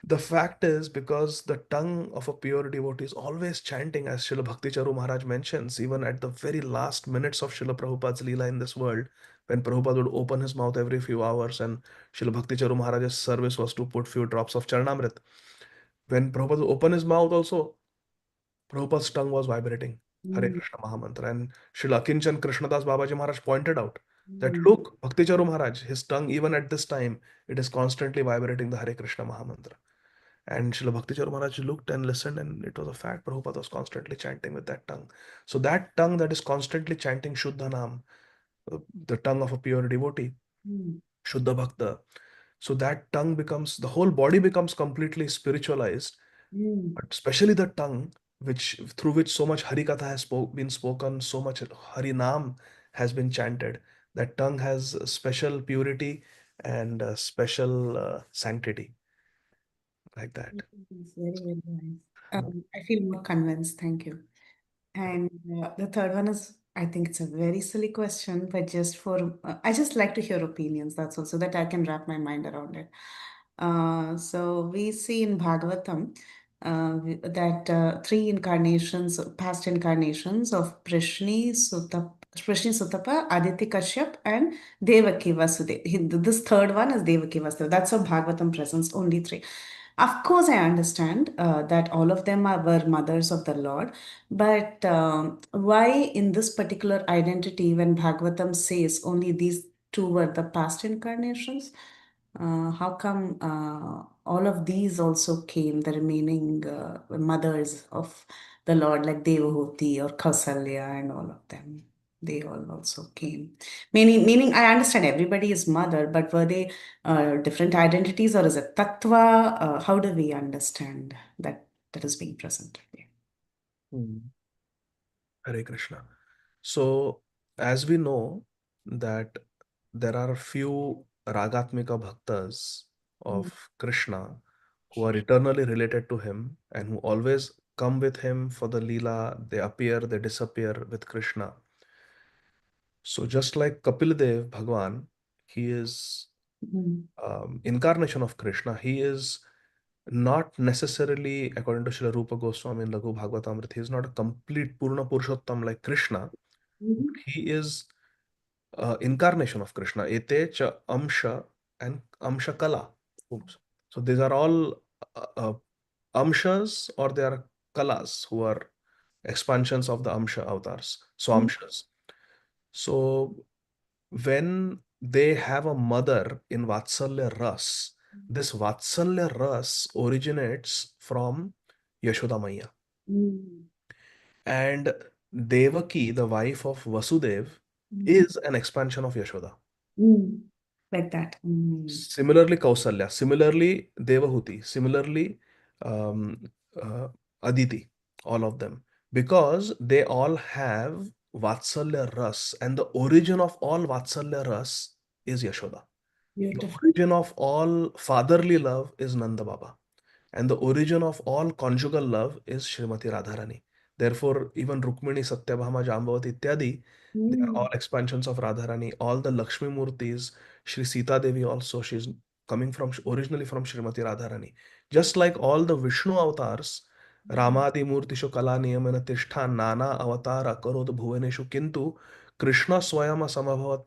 The fact is, because the tongue of a pure devotee is always chanting, as Srila Bhakti Charu Maharaj mentions, even at the very last minutes of Srila Prabhupada's Leela in this world, when Prabhupada would open his mouth every few hours and Srila Bhakti Charu Maharaj's service was to put few drops of Charanamrit. When Prabhupada would open his mouth also, Prabhupada's tongue was vibrating Hare Mm. Krishna Mahamantra. And Srila Akinchan Krishnadas Babaji Maharaj pointed out that, Mm. look, Bhakti Charu Maharaj, his tongue, even at this time, it is constantly vibrating the Hare Krishna Mahamantra. And Srila Bhakti Charu Maharaj looked and listened, and it was a fact. Prabhupada was constantly chanting with that tongue. So that tongue that is constantly chanting Shuddha Nam, the tongue of a pure devotee, Mm. Shuddha Bhakta. So that tongue becomes, the whole body becomes completely spiritualized, Mm. but especially the tongue, which through which so much Hari Katha has been spoken, so much Hari Nam has been chanted. That tongue has a special purity and a special sanctity, like that. It's very, very nice. I feel more convinced. Thank you. And the third one is, I think it's a very silly question, but just for, I just like to hear opinions. That's also that I can wrap my mind around it. So we see in Bhagavatam that three incarnations, past incarnations of Prishni Sutapa, Aditi Kashyap, and Devaki Vasudeva. This third one is Devaki Vasudeva. That's how Bhagavatam presents only three. Of course, I understand that all of them were mothers of the Lord, but why in this particular identity, when Bhagavatam says only these two were the past incarnations, how come all of these also came, the remaining mothers of the Lord, like Devahuti or Kausalya and all of them? They all also came. Meaning, I understand everybody is mother, but were they different identities, or is it tattva? How do we understand that is being presented here? Hmm. Hare Krishna. So, as we know that there are a few Ragatmika Bhaktas Mm. of Krishna who are eternally related to him and who always come with him for the Leela, they appear, they disappear with Krishna. So, just like Kapildev Bhagwan, he is Mm. incarnation of Krishna. He is not necessarily, according to Srila Rupa Goswami in Laghu Bhagavatamrita, he is not a complete Purna Purushottam like Krishna. Mhm. He is incarnation of Krishna. Ete cha amsha and amsha kala. Oops. So these are all amshas, or they are kalas, who are expansions of the amsha avatars. So Mhm. amshas. So when they have a mother in Vatsalya Ras, this Vatsalya Ras originates from Yashoda Maya. Mm. And Devaki, the wife of Vasudev, Mm. is an expansion of Yashoda. Mm. Like that. Mm. Similarly, Kausalya, similarly, Devahuti, similarly, um, uh, Aditi, all of them, because they all have Vatsalya Ras, and the origin of all Vatsalya Ras is Yashoda. The Beautiful. origin of all fatherly love is Nanda Baba. And the origin of all conjugal love is Srimati Radharani. Therefore, even Rukmini, Satyabhama, Jambavati, Ityadi, they are Mm. all expansions of Radharani. All the Lakshmi Murtis, Shri Sita Devi also, she's coming from originally from Srimati Radharani. Just like all the Vishnu avatars, Ramadi Murtishu Kala Niyamana Tishtha Nana Avatara Karod Bhuvaneshu Kintu Krishna Swayama Samabhavat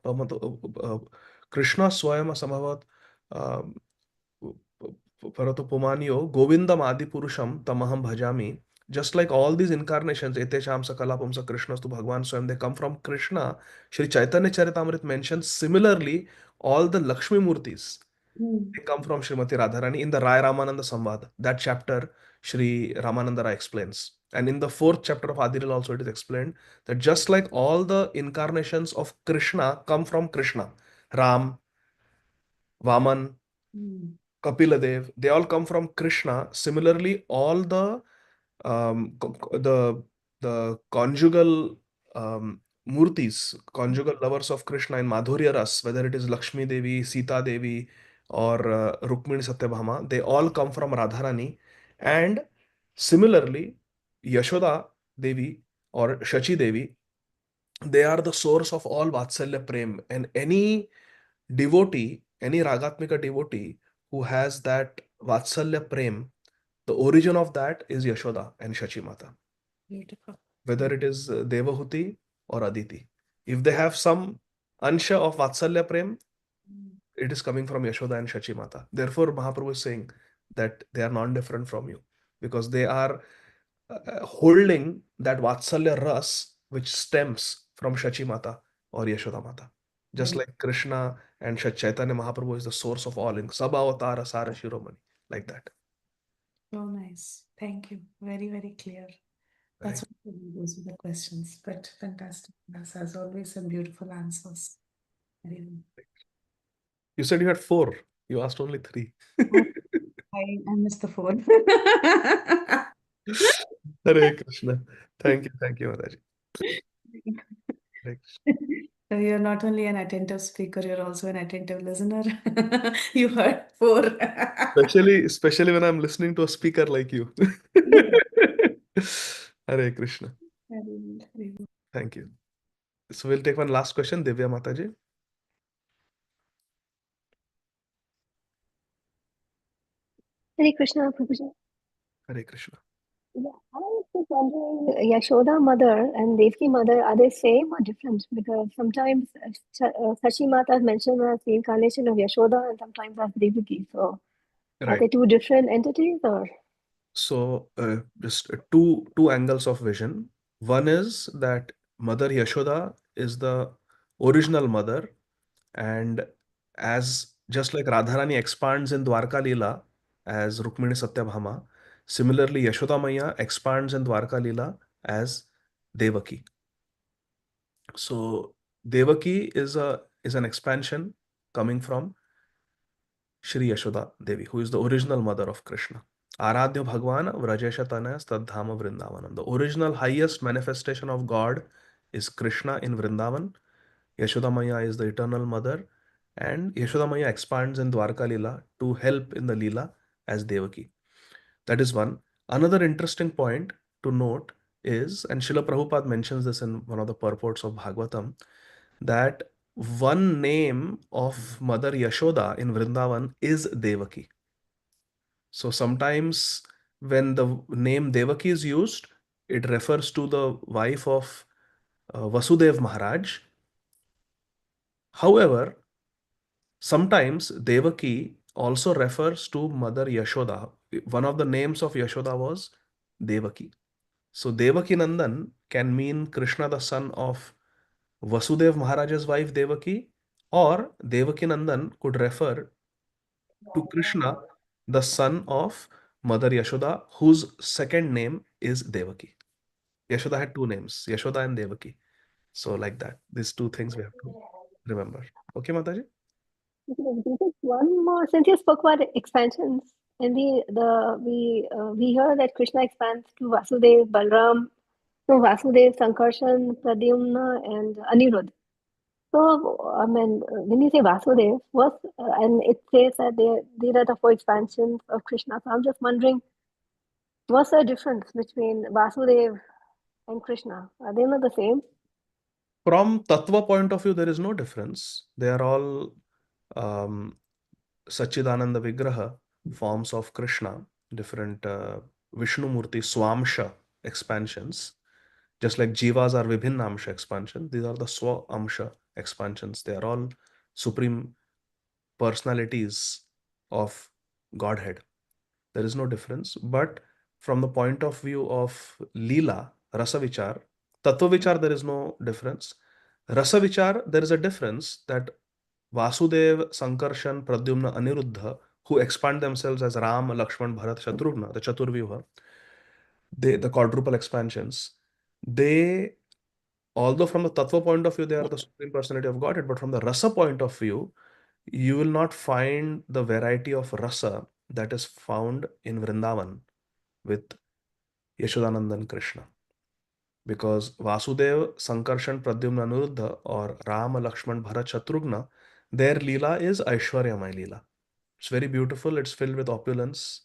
Krishna Swayama Samabhavat Parato Pumanyo, Govindam Adi Purusham Tamaham Bhajami. Just like all these incarnations, Ete Sham Sakala Pumsa Krishnas to Bhagwan Swam, they come from Krishna. Shri Chaitanya Charitamrit mentions similarly all the Lakshmi Murtis. Mm. They come from Srimati Radharani in the Rai Ramananda Samvad. That chapter, Shri Ramananda Rai explains. And in the fourth chapter of Adilil also it is explained that just like all the incarnations of Krishna come from Krishna, Ram, Vaman, Mm. Kapiladev, they all come from Krishna. Similarly, all the the conjugal murtis, conjugal lovers of Krishna in Madhurya Ras, whether it is Lakshmi Devi, Sita Devi, or Rukmini Satyabhama, they all come from Radharani. And similarly, Yashoda Devi or Shachi Devi, they are the source of all Vatsalya Prem. And any devotee, any Ragatmika devotee who has that Vatsalya Prem, the origin of that is Yashoda and Shachi Mata, Beautiful. whether it is Devahuti or Aditi. If they have some ansha of Vatsalya Prem, it is coming from Yashoda and Shachi Mata. Therefore, Mahaprabhu is saying that they are non-different from you because they are holding that Vatsalya Ras which stems from Shachi Mata or Yashoda Mata. Just Very like Krishna and Chaitanya Mahaprabhu is the source of all in Sabhavatara Sara Shiromani, like that. so nice. Thank you. Very, very clear. That's Right. what those were the questions. But fantastic. As always, some beautiful answers. Very good. You said you had 4. You asked only 3. Oh, I missed the phone. Hare Krishna. Thank you, Mataji. Hare Krishna. So you're not only an attentive speaker, you're also an attentive listener. You heard 4. Especially when I'm listening to a speaker like you. Hare Krishna. Very good. Thank you. So we'll take one last question, Divya Mataji. Hare Krishna, Prabhuji. Hare Krishna. Yeah, I was just wondering, Yashoda mother and Devki mother, are they same or different? Because sometimes Sachi Mata is mentioned as the incarnation of Yashoda and sometimes as Devaki. So are Right. they two different entities or? So just two angles of vision. One is that Mother Yashoda is the original mother, and as just like Radharani expands in Dwarka Leela as Rukmini Satyabhama, similarly Yashoda Maya expands in Dwarka Leela as Devaki. So Devaki is an expansion coming from Shri Yashoda Devi, who is the original mother of Krishna. Aradhya Bhagwan Vrajesha Tanaya Stadhama Vrindavanam. The original highest manifestation of God is Krishna in Vrindavan. Yashoda Maya is the eternal mother, and Yashoda Maya expands in Dwarka Leela to help in the Leela as Devaki. That is one. Another interesting point to note is, and Srila Prabhupada mentions this in one of the purports of Bhagavatam, that one name of Mother Yashoda in Vrindavan is Devaki. So sometimes when the name Devaki is used, it refers to the wife of Vasudev Maharaj. However, sometimes Devaki also refers to Mother Yashoda. One of the names of Yashoda was Devaki. So Devaki Nandan can mean Krishna, the son of Vasudev Maharaj's wife Devaki, or Devaki Nandan could refer to Krishna, the son of Mother Yashoda, whose second name is Devaki. Yashoda had 2 names, Yashoda and Devaki. So like that, these 2 things we have to remember. Okay, Mataji? Just one more, since you spoke about expansions, and we hear that Krishna expands to Vasudev, Balram, no Vasudev, Sankarshan, Pradyumna, and Anirudh. So, I mean, when you say Vasudev, and it says that these are the 4 expansions of Krishna. So I'm just wondering, what's the difference between Vasudev and Krishna? Are they not the same? From Tattva point of view, there is no difference. They are all Sachidananda Vigraha, forms of Krishna, different Vishnu Murti, Swamsha expansions. Just like Jivas are Vibhinnamsha expansion, these are the Swamsha expansions. They are all supreme personalities of Godhead. There is no difference. But from the point of view of Leela, Rasa Vichar, Tattva Vichar, there is no difference. Rasa Vichar, there is a difference that Vasudev, Sankarshan, Pradyumna, Aniruddha, who expand themselves as Ram, Lakshman, Bharat, Shatrughna, the Chaturvyuha, the quadruple expansions, they, although from the Tattva point of view, they are the Supreme Personality of Godhead, but from the Rasa point of view, you will not find the variety of Rasa that is found in Vrindavan with Yashodanandan Krishna. Because Vasudev, Sankarshan, Pradyumna, Aniruddha, or Rama, Lakshman, Bharat, Shatrughna, their Leela is Aishwaryamay Leela. It's very beautiful. It's filled with opulence.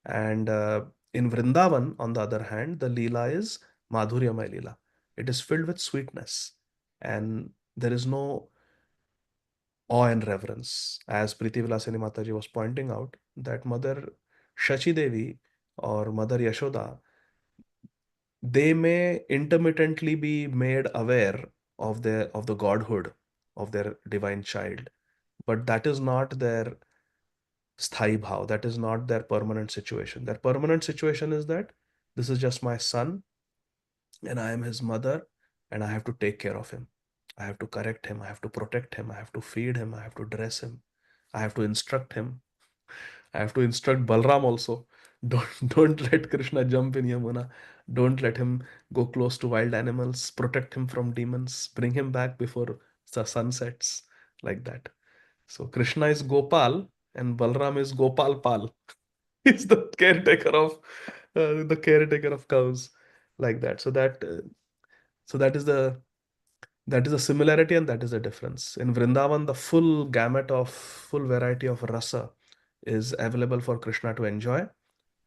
And in Vrindavan, on the other hand, the Leela is Madhuryamay Leela. It is filled with sweetness. And there is no awe and reverence. As Priti Vilasini Mataji was pointing out, that Mother Shachi Devi or Mother Yashoda, they may intermittently be made aware of the godhood of their divine child, but that is not their sthai bhav. That is not their permanent situation. Their permanent situation is that this is just my son, and I am his mother, and I have to take care of him. I have to correct him. I have to protect him. I have to feed him. I have to dress him. I have to instruct him. I have to instruct Balram also. Don't let Krishna jump in Yamuna. Don't let him go close to wild animals. Protect him from demons. Bring him back before the sun sets. Like that. So Krishna is Gopal and Balram is Gopal Pal. He's the caretaker of cows, like that. So that is a similarity and that is a difference. In Vrindavan, the full variety of rasa is available for Krishna to enjoy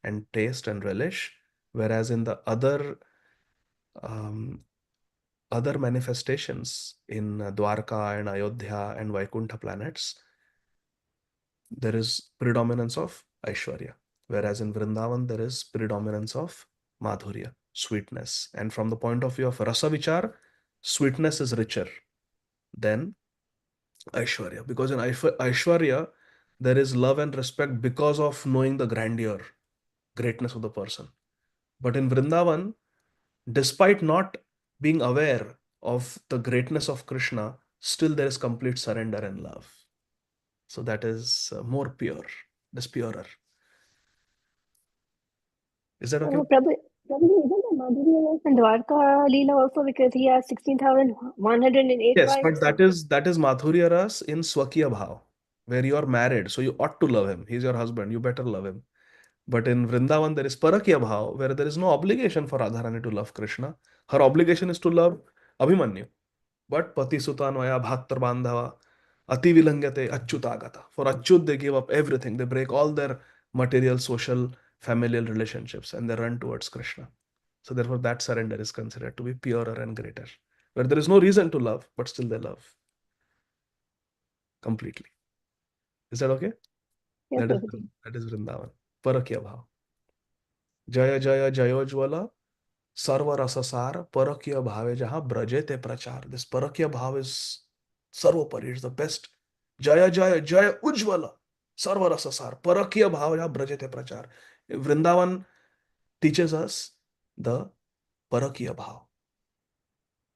and taste and relish, whereas in the um, other manifestations in Dwarka and Ayodhya and Vaikuntha planets, there is predominance of Aishwarya, whereas in Vrindavan there is predominance of Madhurya, sweetness. And from the point of view of rasa vichar, sweetness is richer than Aishwarya, because in Aishwarya there is love and respect because of knowing the grandeur, greatness of the person. But in Vrindavan, despite not being aware of the greatness of Krishna, still there is complete surrender and love. So that is more pure, that's purer. Is that okay? Prabhu, isn't the Madhurya and Dwarka Leela also, because he has 16,108 Yes, wives? but that is Madhurya Ras in Swakiya Bhav, where you are married, so you ought to love him. He's your husband, you better love him. But in Vrindavan, there is Parakya Bhav, where there is no obligation for Radharani to love Krishna. Her obligation is to love Abhimanyu. But Pati Sutanvaya Bhaktar Bandhava Ati Vilangyate Achyutagata. For Achyut, they give up everything. They break all their material, social, familial relationships and they run towards Krishna. So therefore, that surrender is considered to be purer and greater, where there is no reason to love, but still they love completely. Is that okay? Yes, That is Prabhuji. that is Vrindavan. Parakya Bhav. Jaya Jaya Jayojwala Sarva Rasasar Parakya Bhave Jaha Brajete Prachar. This Parakya Bhav is Sarvopari, it's the best. Jaya Jaya Jaya Ujwala Sarva Rasasar Parakya Bhave Jaha Brajete Prachar. Vrindavan teaches us the Parakya Bhav.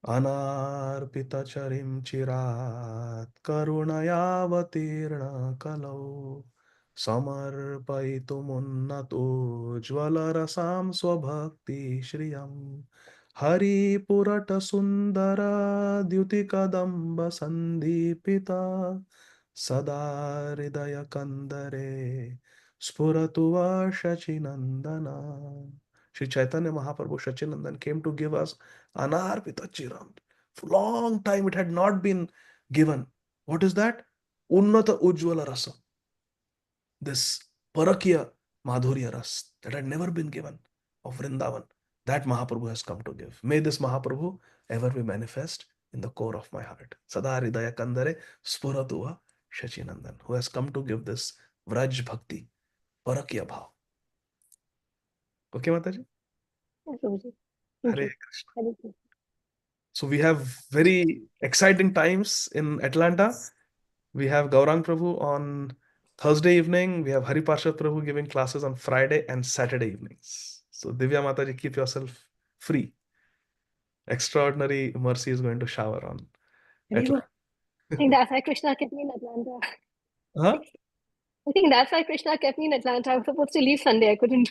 अनार्पितचरिं चिरात् करुणयावतीर्णकलौ समर्पयितुमुन्नतोज्ज्वलरसां स्वभक्तिश्रियं हरिपुरटसुन्दराद्युतिकदम्बसन्दीपिता सदा हृदयकन्दरे स्फुरतु वा शचिनन्दना. Sri Chaitanya Mahaprabhu Shachinandan came to give us Anarpita Chiram. For a long time it had not been given. What is that? Unnata Ujjvala Rasa. This Parakya Madhurya Ras that had never been given of Vrindavan. That Mahaprabhu has come to give. May this Mahaprabhu ever be manifest in the core of my heart. Sada Hridaya Kandare Spuratuva Shachinandan, who has come to give this Vraj Bhakti, Parakya Bhav. Okay, Mataji? Yes, Prabhuji. Thank Hare you. Krishna. Hare Krishna. So we have very exciting times in Atlanta. We have Gaurang Prabhu on Thursday evening. We have Hari Parshad Prabhu giving classes on Friday and Saturday evenings. So Divya Mataji, keep yourself free. Extraordinary mercy is going to shower on Atlanta. I think that's why Krishna kept me in Atlanta. Huh? I think that's why Krishna kept me in Atlanta. I was supposed to leave Sunday. I couldn't.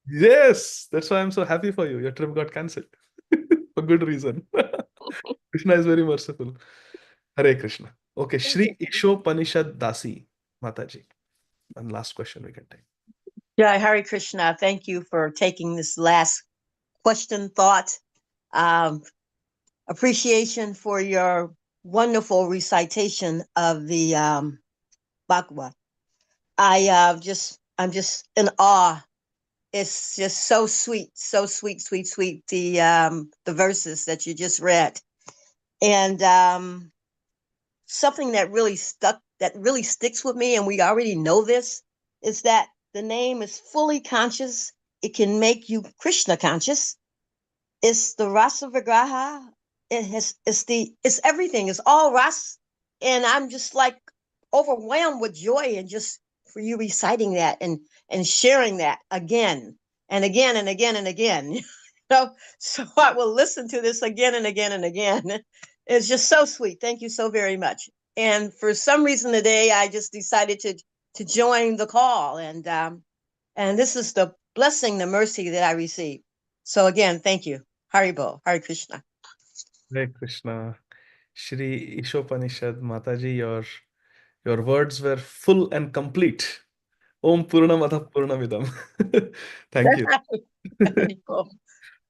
Yes, that's why I'm so happy for you. Your trip got cancelled for good reason. Krishna is very merciful. Hare Krishna. Okay, Thank you. Shri Ishopanishad Dasi Mataji. One last question we can take. Jai Hare Krishna. Thank you for taking this last question, thought. Appreciation for your wonderful recitation of the Bhagavad. I'm just in awe. It's just so sweet, sweet, sweet. The verses that you just read, and something that really sticks with me, and we already know this, is that the name is fully conscious. It can make you Krishna conscious. It's the rasa vigraha. It's everything. It's all ras, and I'm just like overwhelmed with joy, and just for you reciting that and sharing that again and again and again and again. So I will listen to this again and again and again. It's just so sweet. Thank you so very much. And for some reason today, I just decided to join the call, and this is the blessing, the mercy that I receive. So again, thank you. Haribo, Hare Krishna. Hare Krishna. Shri Ishopanishad Mataji, your words were full and complete. Om Purnamata Purnamidam. Thank you.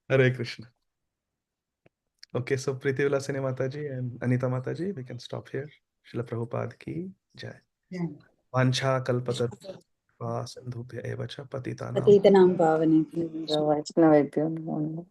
Hare Krishna. Okay, so Priti Vilasini Mataji and Anita Mataji, we can stop here. Srila Prabhupada ki jai. Vancha kalpatarva sandhubhya eva cha patitanam पतितनां पावनेभ्यो वैष्णवेभ्यो नमो नमः।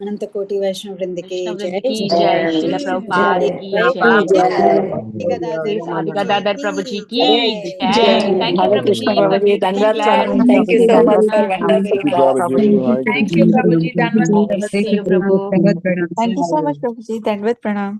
अनंत कोटि वैष्णव वृंद की Vishnu जय। Vrinda ki जय jai, Shri Srila Krishna Prabhupada जय। ki जय jai, आदि गदाधर Grace Adi प्रभु Gadadhar Prabhuji की ki जय। jai. Thank you, Hare Prabhuji, Krishna for Prabhuji, beautiful Dandavat class. Pranam. Thank you so much for wonderful Thank you, class. Prabhuji. Hare Thank Krishna. you, Prabhuji. Dandavat. Hare See you, Krishna, Prabhu. Dandavat Pranam. Thank you so much, Prabhuji. Dandavat Pranam.